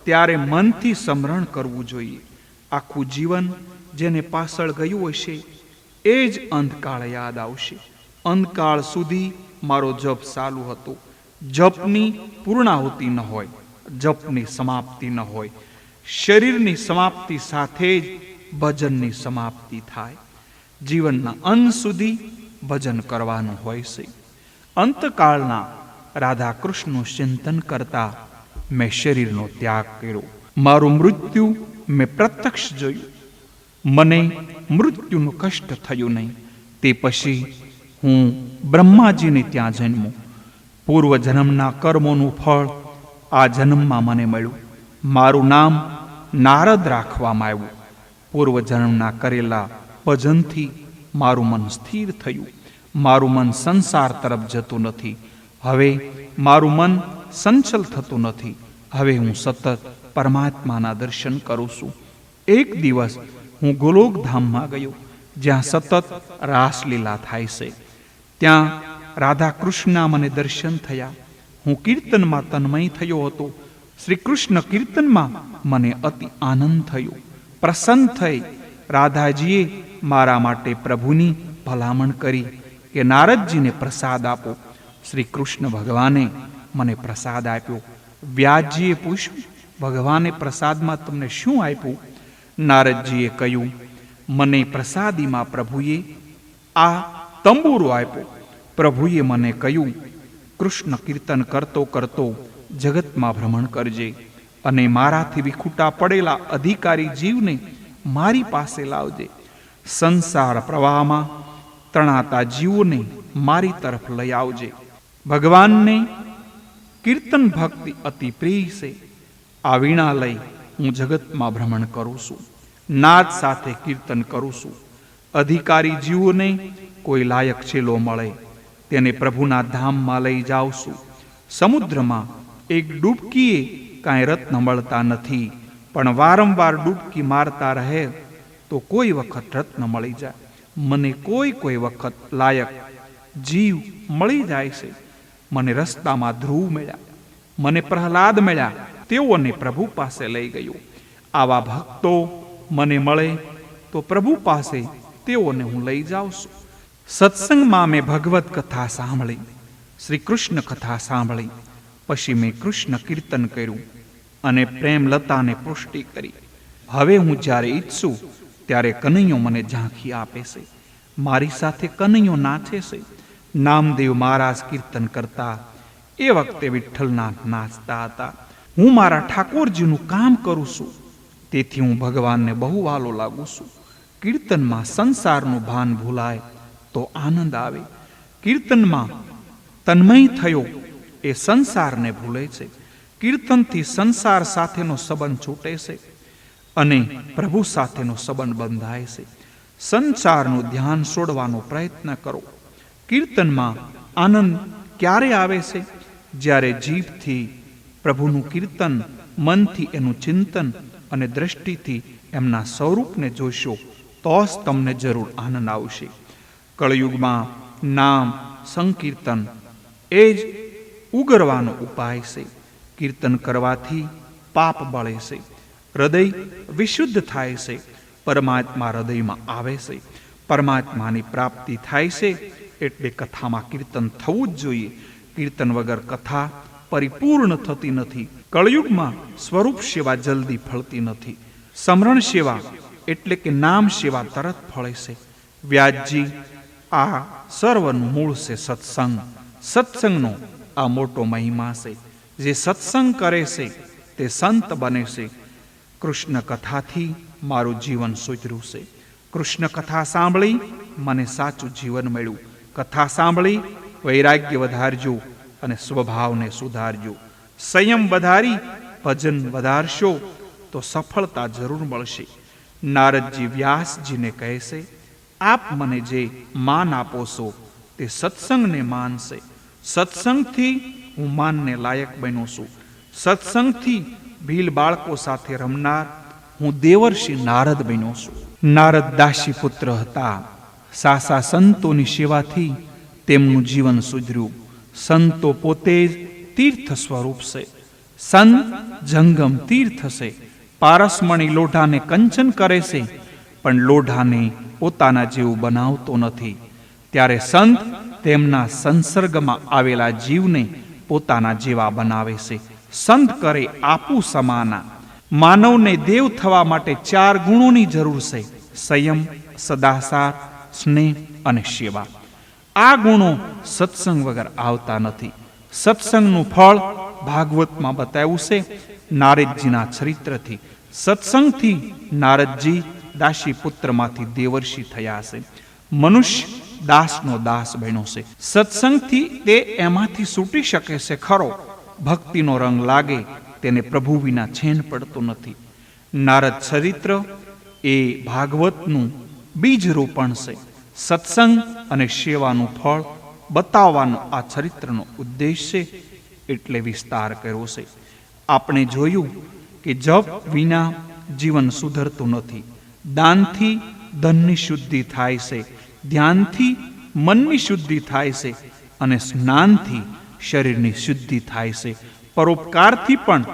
ત્યારે મનથી સ્મરણ કરવું જોઈએ. આખું જીવન જેને પાછળ ગયું હશે એ જ અંતકાળ યાદ આવશે. અંતકાળ સુધી મારો જપ ચાલુ હતો. જપની પૂર્ણાહુતિ ન હોય, જપની સમાપ્તિ ન હોય. શરીરની સમાપ્તિ સાથે જ ભજનની સમાપ્તિ થાય. જીવનના અંત સુધી ભજન કરવાનું હોય છે. અંતકાળના રાધા કૃષ્ણનું ચિંતન કરતા મેં શરીરનો ત્યાગ કર્યો. મારું મૃત્યુ મેં પ્રત્યક્ષ જોયું. મને મૃત્યુનું કષ્ટ થયું નહીં. તે પછી હું બ્રહ્માજીને ત્યાં જન્મો. પૂર્વ જન્મના કર્મોનું ફળ આ જન્મમાં મને મળ્યું. મારું નામ નારદ રાખવામાં આવ્યું. પૂર્વજન્મના કરેલા ભજનથી મારું મન સ્થિર થયું. મારું મન સંસાર તરફ જતું નથી. હવે મારું મન સંચલ થતું નથી. હવે હું સતત પરમાત્માના દર્શન કરું છું. એક દિવસ હું ગોલોકધામમાં ગયો, જ્યાં સતત રાસલીલા થાય છે. ત્યાં રાધા કૃષ્ણના મને દર્શન થયા. હું કીર્તનમાં તન્મય થયો હતો. શ્રી કૃષ્ણ કીર્તનમાં મને અતિ આનંદ થયો. પ્રસન્ન થઈ રાધાજીએ મારા માટે પ્રભુની ભલામણ કરી કે નારદજીને પ્રસાદ આપો. શ્રી કૃષ્ણ ભગવાને મને પ્રસાદ આપ્યો. વ્યાસજીએ પૂછ્યું, ભગવાને પ્રસાદમાં તમને શું આપ્યું? નારદજીએ કહ્યું, મને પ્રસાદીમાં પ્રભુએ આ તંબુરો આપ્યો. પ્રભુએ મને કહ્યું, કૃષ્ણ કીર્તન કરતો કરતો જગતમાં ભ્રમણ કરજે અને મારાથી વિખૂટા પડેલા અધિકારી જીવને મારી પાસે લાવજે. સંસાર પ્રવાહમાં તણાતા જીવોને મારી તરફ લઈ આવજે. ભગવાનને કીર્તન ભક્તિ અતિ પ્રિય છે. આ વીણા લઈ હું જગતમાં ભ્રમણ કરું છું. નાદ સાથે કીર્તન કરું છું. અધિકારી જીવોને કોઈ લાયક ચેલો મળે તેને પ્રભુના ધામમાં લઈ જાઉં છું. સમુદ્રમાં એક ડૂબકીએ કાંઈ રત્ન મળતા નથી, પણ વારંવાર ડૂબકી મારતા રહે તો કોઈ વખત રત્ન મળી જાય. મને કોઈ વખત લાયક જીવ મળી જાય છે. મને રસ્તામાં ધ્રુવ મળ્યા, મને પ્રહલાદ મળ્યા, તેઓને પ્રભુ પાસે લઈ ગયો. આવા ભક્તો મને મળે તો પ્રભુ પાસે તેઓને હું લઈ જાઉં છું. સત્સંગમાં મેં ભગવત કથા સાંભળી, શ્રી કૃષ્ણ કથા સાંભળી. પછી મેં કૃષ્ણ કીર્તન કર્યું અને પ્રેમ લતાને પુષ્ટિ કરી. હવે હું જ્યારે ઈચ્છું ત્યારે કનૈયો મને ઝાંખી આપે છે. મારી સાથે કનૈયો નાચે છે. નામદેવ મહારાજ કીર્તન કરતા એ વખતે વિઠ્ઠલનાથ નાચતા હતા. હું મારા ઠાકોરજીનું કામ કરું છું, તેથી હું ભગવાનને બહુ વાલો લાગુ છું. કીર્તનમાં સંસારનું ભાન ભૂલાય તો આનંદ આવે. કીર્તનમાં તન્મય થયો એ સંસારને ભૂલે છે. કીર્તનથી સંસાર સાથેનો સંબંધ છૂટે છે અને પ્રભુ સાથેનો સંબંધ બંધાય છે. સંસારનું ધ્યાન છોડવાનો પ્રયત્ન કરો. કીર્તનમાં આનંદ ક્યારે આવે છે? જ્યારે જીભથી પ્રભુનું કીર્તન, મનથી એનું ચિંતન અને દ્રષ્ટિથી એમના સ્વરૂપને જોશો તો જ તમને જરૂર આનંદ આવશે. કળયુગમાં નામ સંકીર્તન એ જ ઉગરવાનો ઉપાય છે. કીર્તન કરવાથી પાપ બળે છે, હૃદય વિશુદ્ધ થાય છે, પરમાત્મા હૃદયમાં આવે છે. પરમાત્માની પ્રાપ્તિ થાય છે એટલે કથામાં કીર્તન થવું જ જોઈએ. કીર્તન વગર કથા પરિપૂર્ણ થતી નથી. કળયુગમાં સ્વરૂપ સેવા જલ્દી ફળતી નથી. સમરણ સેવા એટલે કે નામ સેવા તરત ફળે છે. વ્યાસજી આ સર્વનું મૂળ છે સત્સંગ. સત્સંગનો આ મોટો મહિમા છે. જે સત્સંગ કરે છે તે સંત બને છે. કૃષ્ણ કથાથી મારું જીવન સુધર્યું છે. કૃષ્ણ કથા સાંભળી મને સાચું જીવન મળ્યું. કથા સાંભળી વૈરાગ્ય વધારજો અને સ્વભાવને સુધારજો. સંયમ વધારી ભજન વધારશો તો સફળતા જરૂર મળશે. નારદજી વ્યાસજીને કહે છે, આપ મને જે માન આપો છો તે સત્સંગને માન છે. સત્સંગથી હું માનને લાયક બન્યો છું. સત્સંગથી ભીલ બાળકો સાથે રમનાર હું દેવર્ષિ નારદ બન્યો છું. નારદ દાસી પુત્ર હતા. સાસા સંતોની સેવાથી તેમનું જીવન સુધર્યું. સંતો પોતે જ તીર્થ સ્વરૂપ છે. સંત જંગમ તીર્થ છે. પારસમણી લોઢાને કંચન કરે છે, પણ લોઢાને પોતાના જેવું બનાવતો નથી. ત્યારે સંત તેમના સંસર્ગમાં આવેલા જીવને પોતાના જેવા બનાવે છે. સંત કરે આપું સમાના. માનવને દેવ થવા માટે 4 ગુણોની જરૂર છે: સંયમ, સદાચાર, સ્નેહ અને સેવા. આ ગુણો સત્સંગ વગર આવતા નથી. સત્સંગનું ફળ ભાગવતમાં બતાવ્યું છે નારદજીના ચરિત્રથી. સત્સંગથી નારદજી દાસી પુત્રમાંથી દેવર્ષિ થયા છે. મનુષ્ય દાસનો દાસ બન્યો છે. સત્સંગથી તે એમાંથી છૂટી શકે છે ખરો. ભક્તિનો રંગ લાગે તેને પ્રભુ વિના છેન પડતું નથી. નારદ ચરિત્ર એ ભાગવતનું બીજ રોપણ છે. સત્સંગ અને સેવાનું ફળ બતાવવાનો આ ચરિત્રનો ઉદ્દેશ છે, એટલે વિસ્તાર કર્યો છે. આપણે જોયું કે જપ વિના જીવન સુધરતું નથી. દાનથી ધનની શુદ્ધિ થાય છે, ધ્યાનથી મનની શુદ્ધિ થાય છે, અને સ્નાનથી શરીરની શુદ્ધિ થાય છે. પરોપકારથી પણ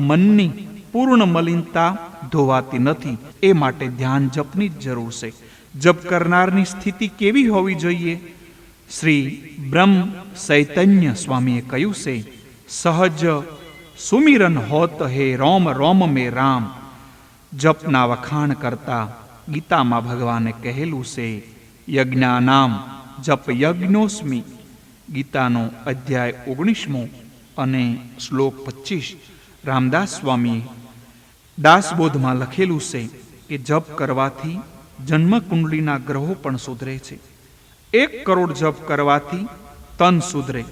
મનની પૂર્ણ મલિનતા ધોવાતી નથી. એ માટે ધ્યાન જપની જ જરૂર છે. જપ કરનારની સ્થિતિ કેવી હોવી જોઈએ? શ્રી બ્રહ્મ ચૈતન્ય સ્વામીએ કહ્યું છે, સહજ સુમિરન હોત હે રોમ રોમ મે રામ. જપના વખાણ કરતા ગીતામાં ભગવાને કહેલું છે, યજ્ઞાનામ જપ યજ્ઞોસ્મિ. ગીતાનો અધ્યાય 19 અને શ્લોક 25 રામદાસ સ્વામીએ દાસબોધમાં લખેલું છે કે જપ કરવાથી જન્મકુંડલીના ગ્રહો પણ સુધરે છે. 1 કરોડ જપ કરવાથી તન સુધરે,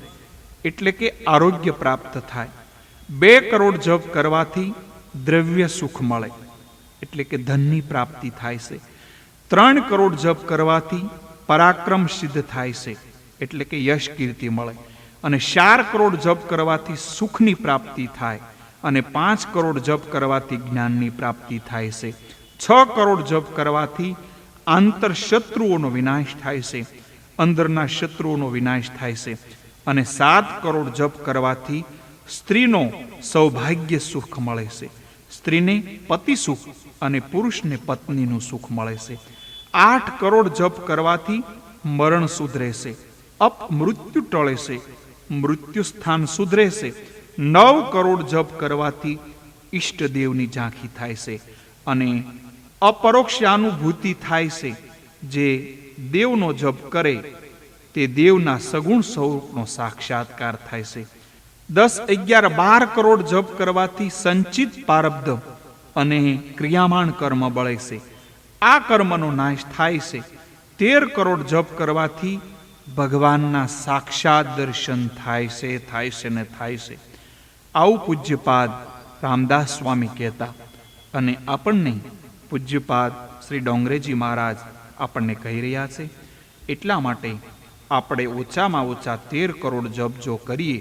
એટલે કે આરોગ્ય પ્રાપ્ત થાય. 2 કરોડ જપ કરવાથી દ્રવ્ય સુખ મળે, એટલે કે ધનની પ્રાપ્તિ થાય છે. 3 કરોડ જપ કરવાથી પરાક્રમ સિદ્ધ થાય છે, એટલે કે યશ કીર્તિ મળે. અને 4 કરોડ જપ કરવાથી સુખની પ્રાપ્તિ થાય, અને 5 કરોડ જપ કરવાથી જ્ઞાનની પ્રાપ્તિ થાય છે. 6 કરોડ જપ કરવાથી આંતર શત્રુઓનો વિનાશ થાય છે, અંદરના શત્રુઓનો વિનાશ થાય છે. અને 7 કરોડ જપ કરવાથી સ્ત્રીનો સૌભાગ્ય સુખ મળે છે. સ્ત્રીને પતિ સુખ અને પુરુષને પત્નીનું સુખ મળે છે. 8 કરોડ જપ કરવાથી મરણ સુધરે છે, અપમૃત્યુ ટળે છે, મૃત્યુ સ્થાન સુધરે છે. 9 કરોડ જપ કરવાથી ઈષ્ટદેવની ઝાંખી થાય છે અને અપરોક્ષાનુભૂતિ થાય છે. જે દેવનો જપ કરે તે દેવના સગુણ સ્વરૂપનો સાક્ષાત્કાર થાય છે. 10, 11, 12 કરોડ જપ કરવાથી સંચિત પ્રારબ્ધ અને ક્રિયામાન કર્મ બળે છે. આ કર્મનો નાશ થાય છે. 13 કરોડ જપ કરવાથી ભગવાનના સાક્ષાત દર્શન થાય છે ને થાય છે. આવું પૂજ્યપાદ રામદાસ સ્વામી કહેતા, અને આપણને પૂજ્યપાદ શ્રી ડોંગરેજી મહારાજ આપણને કહી રહ્યા છે. એટલા માટે આપણે ઓછામાં ઓછા 13 કરોડ જપ જો કરીએ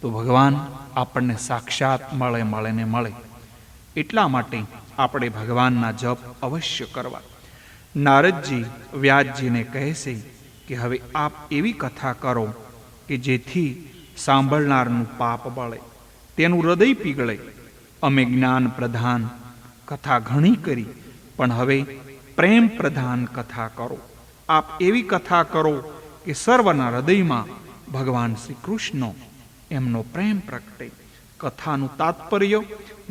તો ભગવાન આપણને સાક્ષાત મળે. એટલા માટે આપણે ભગવાનના જપ અવશ્ય કરવા. નારદજી વ્યાસજીને કહે છે કે હવે આપ એવી કથા કરો કે જેથી સાંભળનારનું પાપ બળે, તેનું હૃદય પીગળે. અમે જ્ઞાન પ્રધાન કથા ઘણી કરી, પણ હવે પ્રેમ પ્રધાન કથા કરો. આપ એવી કથા કરો કે સર્વના હૃદયમાં ભગવાન શ્રી કૃષ્ણ એમનો પ્રેમ પ્રગટે. કથાનું તાત્પર્ય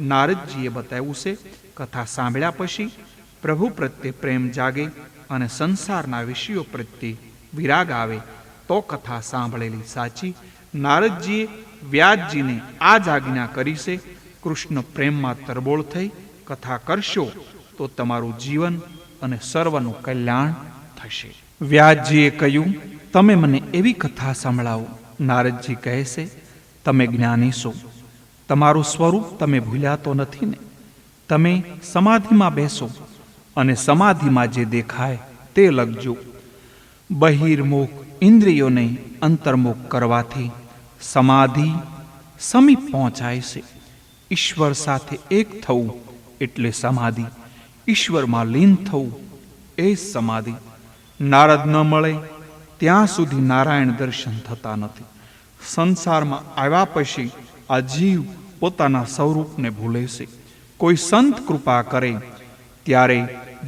નારદજીએ બતાવ્યું છે. કથા સાંભળ્યા પછી પ્રભુ પ્રત્યે પ્રેમ જાગે અને સંસારના વિષયો પ્રત્યે વિરાગ આવે તો કથા સાંભળેલી સાચી. નારદજીએ વ્યાસજીને આ જ આજ્ઞા કરી છે. કૃષ્ણ પ્રેમમાં તરબોળ થઈ કથા કરશો તો તમારું જીવન અને સર્વનું કલ્યાણ થશે. વ્યાસજીએ કહ્યું, તમે મને એવી કથા સંભળાવો. નારદજી કહે છે, તમે જ્ઞાની છો, તમારું સ્વરૂપ તમે ભૂલ્યા તો નથી ને? તમે સમાધિમાં બેસો અને સમાધિમાં જે દેખાય તે લખજો. બહિર્મુખ ઇન્દ્રિયોને અંતર્મુખ કરવાથી સમાધિ સમીપ પહોંચાય છે. ઈશ્વર સાથે એક થવું એટલે સમાધિ. ઈશ્વરમાં લીન થવું એ જ સમાધિ. નારદ ન મળે ત્યાં સુધી નારાયણ દર્શન થતા નથી. સંસારમાં આવ્યા પછી આ જીવ પોતાના સ્વરૂપને ભૂલે છે. કોઈ સંત કૃપા કરે ત્યારે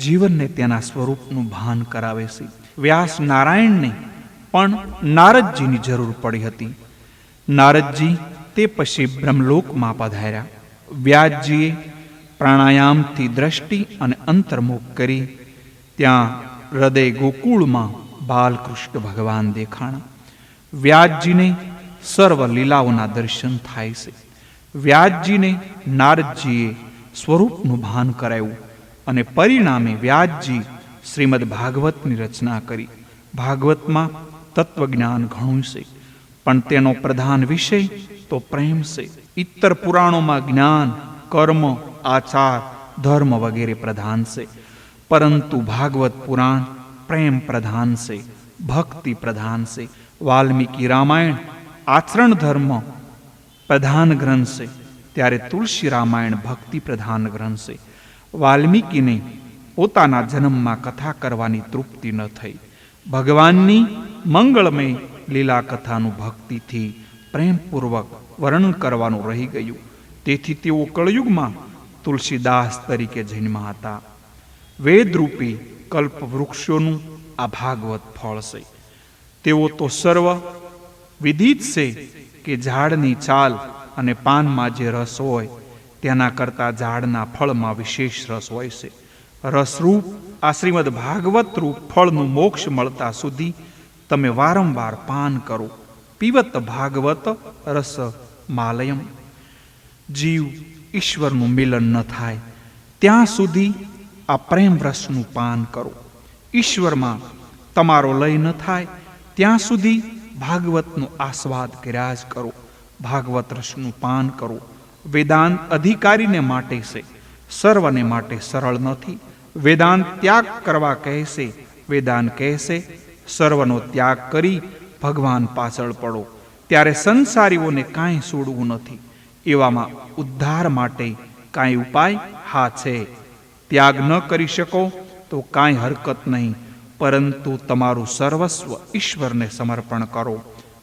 જીવનને તેના સ્વરૂપનું ભાન કરાવે છે. વ્યાસ નારાયણને પણ નારદજીની જરૂર પડી હતી. નારદજી તે પછી બ્રહ્મલોકમાં પધાર્યા. વ્યાસજીએ પ્રાણાયામથી દ્રષ્ટિ અને અંતર્મુખ કરી. ત્યાં હૃદય ગોકુળમાં બાલકૃષ્ણ ભગવાન દેખાણા. વ્યાસજીને સર્વ લીલાઓના દર્શન થાય છે. વ્યાસજીને નારદજીએ સ્વરૂપનું ભાન કરાયું અને પરિણામે વ્યાસજી શ્રીમદ ભાગવતની રચના કરી. ભાગવતમાં તત્વજ્ઞાન ઘણું છે. પણ તેનો પ્રધાન વિષય તો પ્રેમ છે. ઇતર પુરાણોમાં જ્ઞાન, કર્મ, આચાર, ધર્મ વગેરે પ્રધાન છે, પરંતુ ભાગવત પુરાણ પ્રેમ પ્રધાન છે, ભક્તિ પ્રધાન છે. વાલ્મીકી રામાયણ આચરણ ધર્મ પ્રધાન ગ્રંથ છે, ત્યારે તુલસી રામાયણ ભક્તિ પ્રધાન ગ્રંથ છે. વાલ્મીકીને પોતાના જન્મમાં કથા કરવાની તૃપ્તિ ન થઈ. ભગવાનની મંગળમય લીલા કથાનું ભક્તિથી પ્રેમપૂર્વક વર્ણન કરવાનું રહી ગયું. તેથી તેઓ કળયુગમાં તુલસીદાસ તરીકે જન્મ્યા હતા. વેદરૂપી કલ્પ વૃક્ષોનું આ ભાગવત ફળ છે. તેઓ તો સર્વ વિદિત છે કે ઝાડની છાલ અને પાનમાં જે રસ હોય તેના કરતાં ઝાડના ફળમાં વિશેષ રસ હોય છે. રસરૂપ આ શ્રીમદ ભાગવત રૂપ ફળનું મોક્ષ મળતા સુધી તમે વારંવાર પાન કરો. પીવત ભાગવત રસ માલયમ. જીવ ઈશ્વરનું મિલન ન થાય ત્યાં સુધી આ પ્રેમ રસનું પાન કરો. ઈશ્વરમાં તમારો લય ન થાય ત્યાં સુધી ભાગવતનો આસ્વાદ કર્યા જ કરો. ભાગવત રસનું પાન કરો. વેદાંત અધિકારીને માટે છે, સર્વને માટે સરળ નથી. વેદાંત ત્યાગ કરવા કહેશે. વેદાંત કહેશે સર્વનો ત્યાગ કરી ભગવાન પાછળ પડો. ત્યારે સંસારીઓને કાંઈ છોડવું નથી. એવામાં ઉદ્ધાર માટે કાંઈ ઉપાય? હા છે. ત્યાગ ન કરી શકો તો કાંઈ હરકત નહીં, પરંતુ તમારું સર્વસ્વ ઈશ્વરને સમર્પણ કરો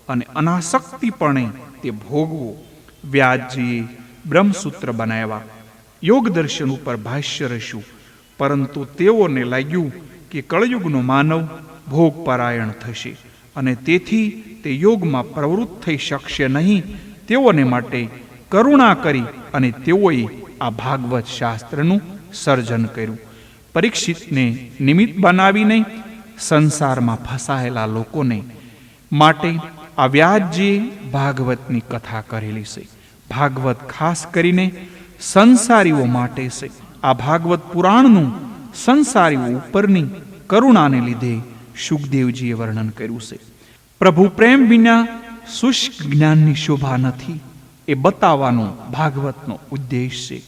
અને અનાસક્તિપણે તે ભોગવો. વ્યાસજીએ બ્રહ્મસૂત્ર બનાવ્યા, યોગ દર્શન ઉપર ભાષ્ય રચ્યું, પરંતુ તેઓને લાગ્યું કે કળયુગનો માનવ ભોગપરાયણ થશે અને તેથી તે યોગમાં પ્રવૃત્ત થઈ શકશે નહીં. તેઓને માટે કરુણા કરી અને તેઓએ આ ભાગવત શાસ્ત્રનું સર્જન કર્યું. પરીક્ષિતને નિમિત્ત બનાવીને સંસારમાં ફસાયેલા લોકોને માટે આ વ્યાસજીએ ભાગવતની કથા કરેલી છે. ભાગવત ખાસ કરીને સંસારીઓ માટે છે. આ ભાગવત પુરાણનું સંસારીઓ ઉપરની કરુણાને લીધે શુકદેવજીએ વર્ણન કર્યું છે. પ્રભુ પ્રેમ વિના શુષ્ક જ્ઞાનની શોભા નથી, એ બતાવવાનો ભાગવતનો ઉદ્દેશ છે.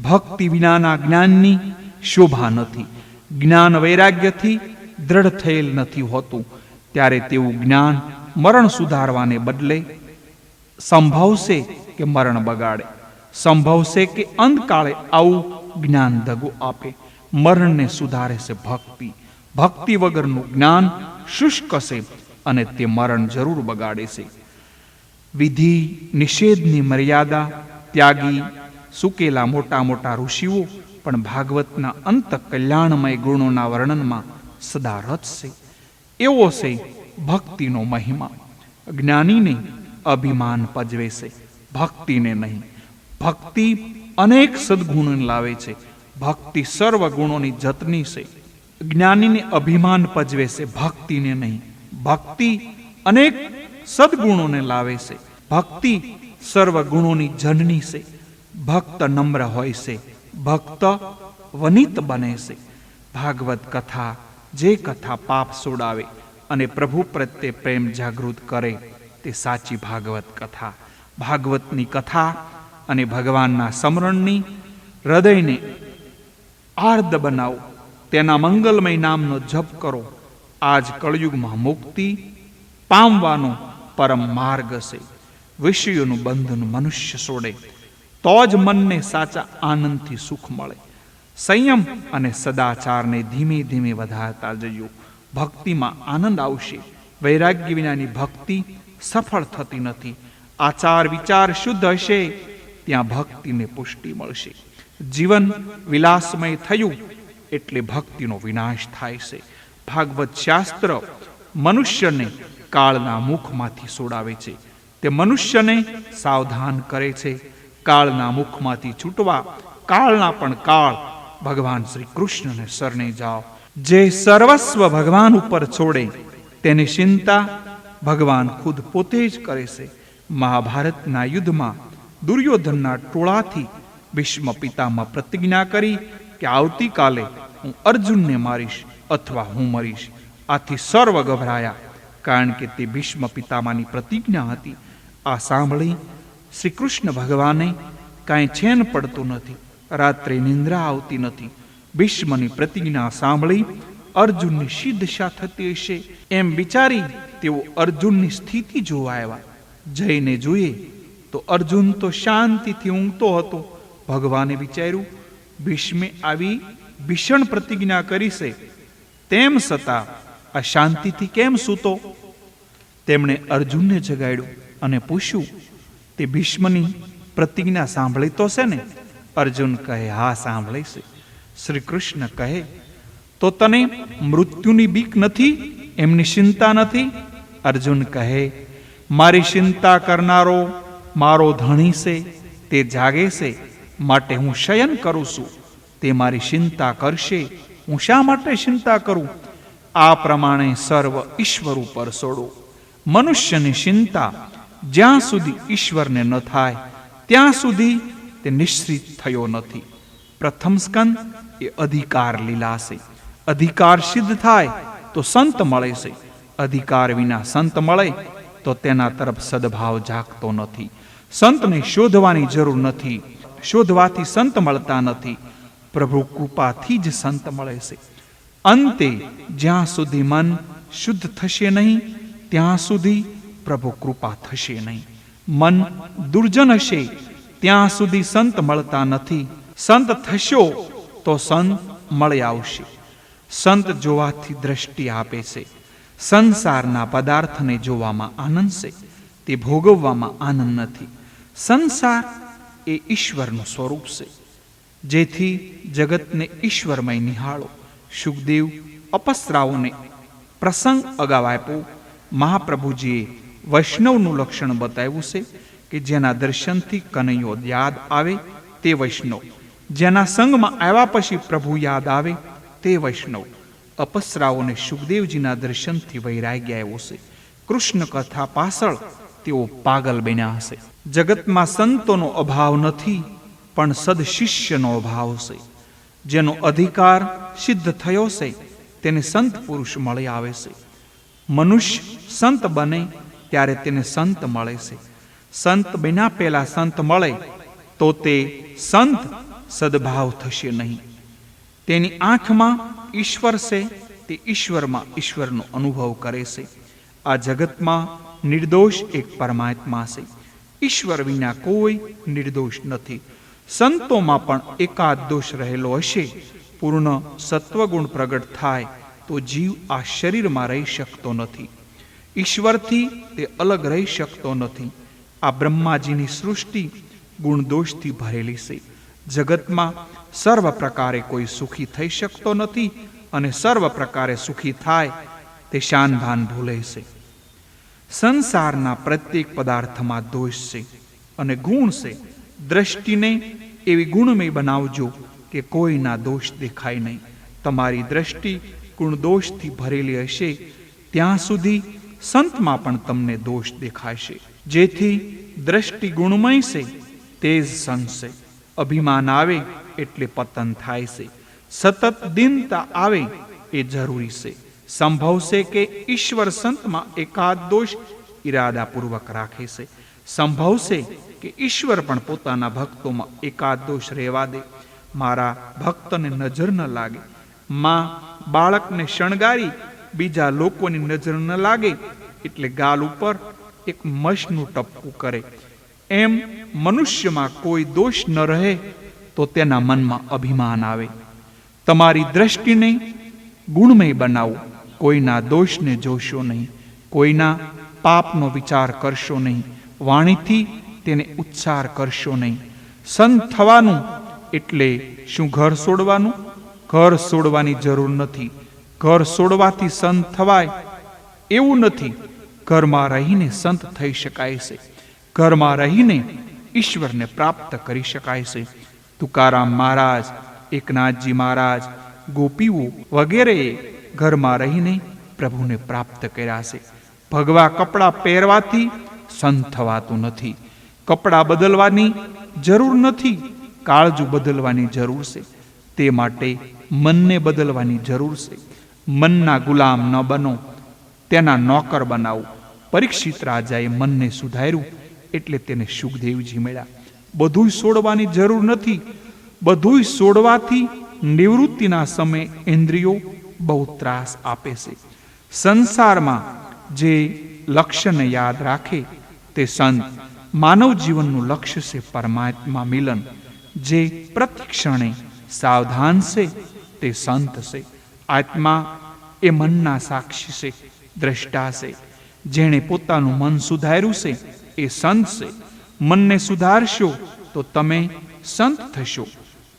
ભક્તિ વિનાના જ્ઞાનની શોભા નથી. જ્ઞાન વૈરાગ્યથી દ્રઢ થયેલ નથી હોતું, ત્યારે તેવું જ્ઞાન મરણ સુધારવાને બદલે સંભવશે કે મરણ બગાડે, સંભવશે કે અંતકાળે આવું જ્ઞાન દગો આપે. મરણને સુધારે છે ભક્તિ. ભક્તિ વગરનું જ્ઞાન શુષ્ક છે અને તે મરણ જરૂર બગાડે છે. વિધિ નિષેધની મર્યાદા ત્યાગી સુકેલા મોટા મોટા ઋષિઓ પણ ભાગવતના અંત કલ્યાણમય ગુણોના વર્ણનમાં સદા રત છે. એવો છે ભક્તિનો મહિમા. જ્ઞાનીને અભિમાન પજવે છે, ભક્તિને નહીં. ભક્તિ અનેક સદગુણો લાવે છે. ભક્તિ સર્વ ગુણોની જતની છે. જ્ઞાનીને અભિમાન પજવે છે, ભક્તિને નહીં. ભક્તિ અનેક સદગુણોને લાવે છે. ભક્તિ સર્વ ગુણોની જનની છે. ભક્ત નમ્ર હોય છે, ભક્ત વનિત બને છે. ભાગવત કથા જે કથા પાપ છોડાવે અને પ્રભુ પ્રત્યે પ્રેમ જાગૃત કરે તે સાચી ભાગવત કથા. ભાગવતની કથા અને ભગવાનના સ્મરણની હૃદયને આર્દ બનાવો. તેના મંગલમય નામનો જપ કરો. આજ કળયુગમાં મુક્તિ પામવાનો પરમ માર્ગ છે. વિષયોનું બંધન મનુષ્ય છોડે તો જ મનને સાચા આનંદથી સુખ મળે. સંયમ અને સદાચારને ધીમે ધીમે વધારતા જજો. ભક્તિમાં આનંદ આવશે. વૈરાગ્ય વિનાની ભક્તિ સફળ થતી નથી. આચાર વિચાર શુદ્ધ હશે ત્યાં ભક્તિને પુષ્ટિ મળશે. જીવન વિલાસમય થયું એટલે ભક્તિનો વિનાશ થાય છે. ભાગવત શાસ્ત્ર મનુષ્યને કાળના મુખમાંથી છોડાવે છે. તે મનુષ્યને સાવધાન કરે છે. કાળના મુખમાંથી છૂટવા કાળના પણ કાળ ભગવાન શ્રી કૃષ્ણને શરણે જાઓ. જે સર્વસ્વ ભગવાન ઉપર છોડે તેની ચિંતા ભગવાન ખુદ પોતે જ કરે છે. મહાભારતના યુદ્ધમાં દુર્યોધનના ટોળાથી ભીષ્મ પિતામાં પ્રતિજ્ઞા કરી કે આવતીકાલે હું અર્જુનને મારીશ અથવા હું મરીશ. આથી સર્વ ગભરાયા. કારણ કે તે ભીષ્મ પિતામાની પ્રતિજ્ઞા હતી. આ સાંભળી શ્રી કૃષ્ણ ભગવાને કાંઈ ચેન પડતું નથી, રાત્રે નિંદ્રા આવતી નથી. ભીષ્મની પ્રતિજ્ઞા સાંભળી અર્જુનની શી દશા થતી હશે એમ વિચારી તેઓ અર્જુનની સ્થિતિ જોવા આવ્યા. જઈને જોઈએ તો અર્જુન તો શાંતિથી ઊંઘતો હતો. ભગવાને વિચાર્યું, ભીષ્મે આવી ભીષણ પ્રતિજ્ઞા કરી છે, તેમ છતાં આ શાંતિથી કેમ સૂતો? તેમણે અર્જુનને જગાડ્યું અને પૂછ્યું, તે ભીષ્મની પ્રતિજ્ઞા સાંભળી તો છે ને? અર્જુન કહે, હા સાંભળી છે. શ્રી કૃષ્ણ કહે, તો તને મૃત્યુની બીક નથી? એમની ચિંતા નથી? અર્જુન કહે, મારી ચિંતા કરનારો મારો ધણી છે, તે જાગે છે, માટે હું શયન કરું છું. તે મારી ચિંતા કરશે, હું શા માટે ચિંતા કરું? આ પ્રમાણે સર્વ ઈશ્વર ઉપર છોડો. મનુષ્યની ચિંતા જ્યાં સુધી ઈશ્વરને ન થાય ત્યાં સુધી તે નિશ્ચિત થયો નથી. પ્રથમ સ્કંદ એ અધિકાર લીલા છે. અધિકાર સિદ્ધ થાય તો સંત મળે છે. અધિકાર વિના સંત મળે તો તેના તરફ સદભાવ જાગતો નથી. સંતને શોધવાની જરૂર નથી. શોધવાથી સંત મળતા નથી. પ્રભુ કૃપાથી જ સંત મળે છે. અંતે જ્યાં સુધી મન શુદ્ધ થશે નહીં ત્યાં સુધી પ્રભુ કૃપા થશે નહીં. મન દુર્જન હશે ત્યાં સુધી સંત મળતા નથી. સંત થશો તો સંત મળી આવશે. સંત જોવાથી દ્રષ્ટિ આપે છે. સંસારના પદાર્થને જોવામાં આનંદ છે, તે ભોગવવામાં આનંદ નથી. સંસાર એ ઈશ્વરનું સ્વરૂપ છે, જેથી જગતને ઈશ્વરમય નિહાળો. સુખદેવ અપસરાઓને પ્રસંગ અગાઉ આપ્યો. મહાપ્રભુજીએ વૈષ્ણવનું લક્ષણ બતાવ્યું છે કે જેના દર્શનથી કનૈયો યાદ આવે તે વૈષ્ણવ. જેના સંગમાં આવ્યા પછી પ્રભુ યાદ આવે તે વૈષ્ણવ. અપસરાઓને સુખદેવજીના દર્શનથી વૈરાગ્ય આવ્યો છે. કૃષ્ણ કથા પાછળ તેઓ પાગલ બન્યા હશે. જગતમાં સંતોનો અભાવ નથી, પણ સદશિષ્યનો અભાવ છે. જેનો અધિકાર સિદ્ધ થયો છે તેને સંત પુરુષ મળી આવે છે. મનુષ્ય સંત બને ત્યારે તેને સંત મળે છે. સંત બન્યા પહેલા સંત મળે તો તે સંત સદભાવ થશે નહીં. તેની આંખમાં ઈશ્વર છે, તે ઈશ્વરમાં ઈશ્વરનો અનુભવ કરે છે. આ જગતમાં નિર્દોષ એક પરમાત્મા છે. ઈશ્વર વિના કોઈ નિર્દોષ નથી. સંતોમાં પણ એકાદ દોષ રહેલો હશે. પૂર્ણ સત્વગુણ પ્રગટ થાય તો જીવ આ શરીરમાં રહી શકતો નથી. ઈશ્વરથી તે અલગ રહી શકતો નથી. આ બ્રહ્માજીની સૃષ્ટિ ગુણદોષથી ભરેલી છે. જગતમાં સર્વ પ્રકારે કોઈ સુખી થઈ શકતો નથી, અને સર્વ પ્રકારે સુખી થાય તે શાન ભાન ભૂલે છે. સંસારના પ્રત્યેક પદાર્થમાં દોષ છે અને ગુણ છે. દ્રષ્ટિને એવી ગુણમય બનાવજો કે કોઈના દોષ દેખાય નહીં. તમારી દ્રષ્ટિ ગુણદોષથી ભરેલી હશે ત્યાં સુધી સંતમાં પણ તમને દોષ દેખાશે. જેથી દ્રષ્ટિ ગુણમય છે તે જ સંત છે. અભિમાન આવે એટલે પતન થાય છે. સતત દીનતા આવે એ જરૂરી છે. સંભવ છે કે ઈશ્વર સંતમાં એકાદ દોષ ઈરાદાપૂર્વક રાખે છે. સંભવ છે કે ઈશ્વર પણ પોતાના ભક્તોમાં એકાદ દોષ રહેવા દે. મારા ભક્તને નજર ન લાગે. માં બાળકને શણગારી બીજા લોકોની નજર ન લાગે એટલે ગાલ ઉપર એક મશનું ટપકું કરે. એમ મનુષ્યમાં કોઈ દોષ ન રહે તો તેના મનમાં અભિમાન આવે. તમારી દ્રષ્ટિને ગુણમય બનાવો. કોઈના દોષને જોશો નહીં. કોઈના પાપનો વિચાર કરશો નહીં. વાણીથી તેને ઉચ્ચાર કરશો નહીં. સંત થવાનું એટલે શું ઘર છોડવાનું? ઘર છોડવાની જરૂર નથી. ઘર છોડવાથી સંત થવાય એવું નથી. ઘરમાં રહીને સંત થઈ શકાય છે. ઘરમાં રહીને ઈશ્વરને પ્રાપ્ત કરી શકાય છે. તુકારામ મહારાજ, એકનાથજી મહારાજ, ગોપીઓ વગેરેએ ઘરમાં રહીને પ્રભુને પ્રાપ્ત કર્યા છે. ભગવા કપડાં પહેરવાથી સંત થવાતું નથી. કપડાં બદલવાની જરૂર નથી, કાળજું બદલવાની જરૂર છે. તે માટે મનને બદલવાની જરૂર છે. મનના ગુલામ ન બનો. તેના નોકર બનાવું. પરીક્ષિત રાજાએ મનને સુધાર્યું એટલે તેને સુખદેવજી મળ્યા. બધું છોડવાની જરૂર નથી. બધું છોડવાથી નિવૃત્તિના સમયે ઇન્દ્રિયો બહુ ત્રાસ આપે છે. સંસારમાં જે લક્ષ્યને યાદ રાખે તે સંત. માનવ જીવનનું લક્ષ્ય છે પરમાત્મા મિલન. જે પ્રતિક્ષણે સાવધાન છે તે સંત છે. આત્મા એ મનના સાક્ષી છે, દ્રષ્ટા છે. જેણે પોતાનું મન સુધાર્યું છે એ સંત છે. મનને સુધારશો તો તમે સંત થશો.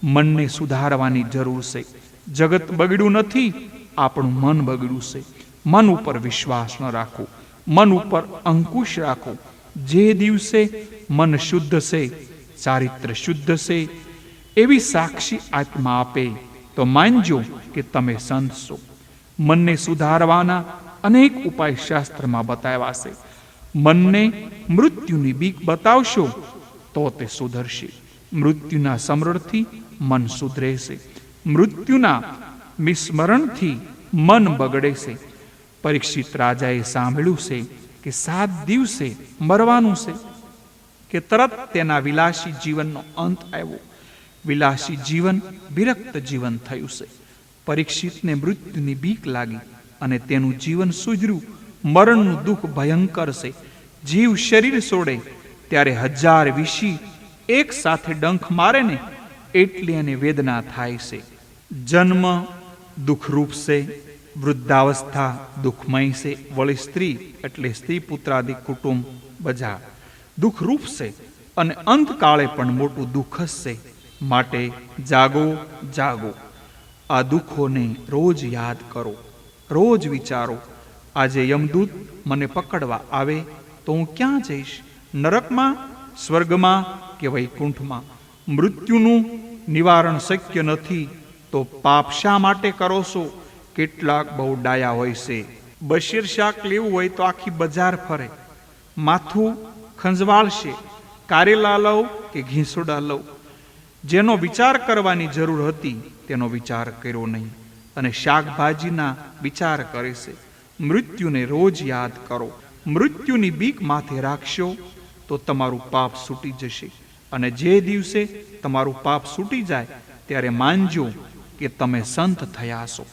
મનને સુધારવાની જરૂર છે. જગત બગડ્યું નથી, આપણું મન બગડ્યું છે. મન ઉપર વિશ્વાસ ન રાખો, મન ઉપર અંકુશ રાખો. જે દિવસે મન શુદ્ધ છે, ચારિત્ર શુદ્ધ છે, એવી સાક્ષી આત્મા આપે તો માનજો કે તમે સંત છો. મનને સુધારવાના અનેક ઉપાય શાસ્ત્રમાં બતાવ્યા છે. મનને મૃત્યુની બીક બતાવશો તો તે સુધરશે. મૃત્યુના સ્મરણથી મન સુધરે છે. મૃત્યુના વિસ્મરણથી મન બગડે છે. પરીક્ષિત રાજાએ સાંભળ્યું છે કે 7 દિવસે મરવાનું છે કે તરત તેના વિલાસી જીવનનો અંત આવ્યો. વિલાસી જીવન વિરક્ત જીવન થયું છે. પરીક્ષિતને મૃત્યુની બીક લાગી અને તેનું જીવન સુધર્યું. મરણનું દુઃખ ભયંકર છે. જીવ શરીર છોડે ત્યારે 1000 વીછી એક સાથે ડંખ મારે ને એટલી એને વેદના થાય છે. જન્મ દુઃખરૂપ છે, વૃદ્ધાવસ્થા દુઃખમય છે, વળી સ્ત્રી એટલે સ્ત્રી પુત્રાદિ કુટુંબ બધા દુઃખરૂપ છે અને અંતકાળે પણ મોટું દુઃખ જ છે. માટે જાગો જાગો. આ દુઃખોને રોજ યાદ કરો, રોજ વિચારો. આજે યમદૂત મને પકડવા આવે તો હું ક્યાં જઈશ? નરકમાં, સ્વર્ગમાં કે વૈકુંઠમાં? મૃત્યુનું નિવારણ શક્ય નથી તો પાપ શા માટે કરો છો? કેટલાક બહુ ડાયા હોય છે. બશીર શાક લેવું હોય તો આખી બજાર ફરે, માથું ખંજવાળશે. કારેલા લઉં કે ઘીસોડા લઉં? જેનો વિચાર કરવાની જરૂર હતી તેનો વિચાર કર્યો નહીં અને શાકભાજીના વિચાર કરે છે. મૃત્યુને રોજ યાદ કરો. મૃત્યુની બીક માથે રાખશો તો તમારું પાપ છૂટી જશે. અને જે દિવસે તમારું પાપ છૂટી જાય ત્યારે માનજો કે તમે સંત થયા છો.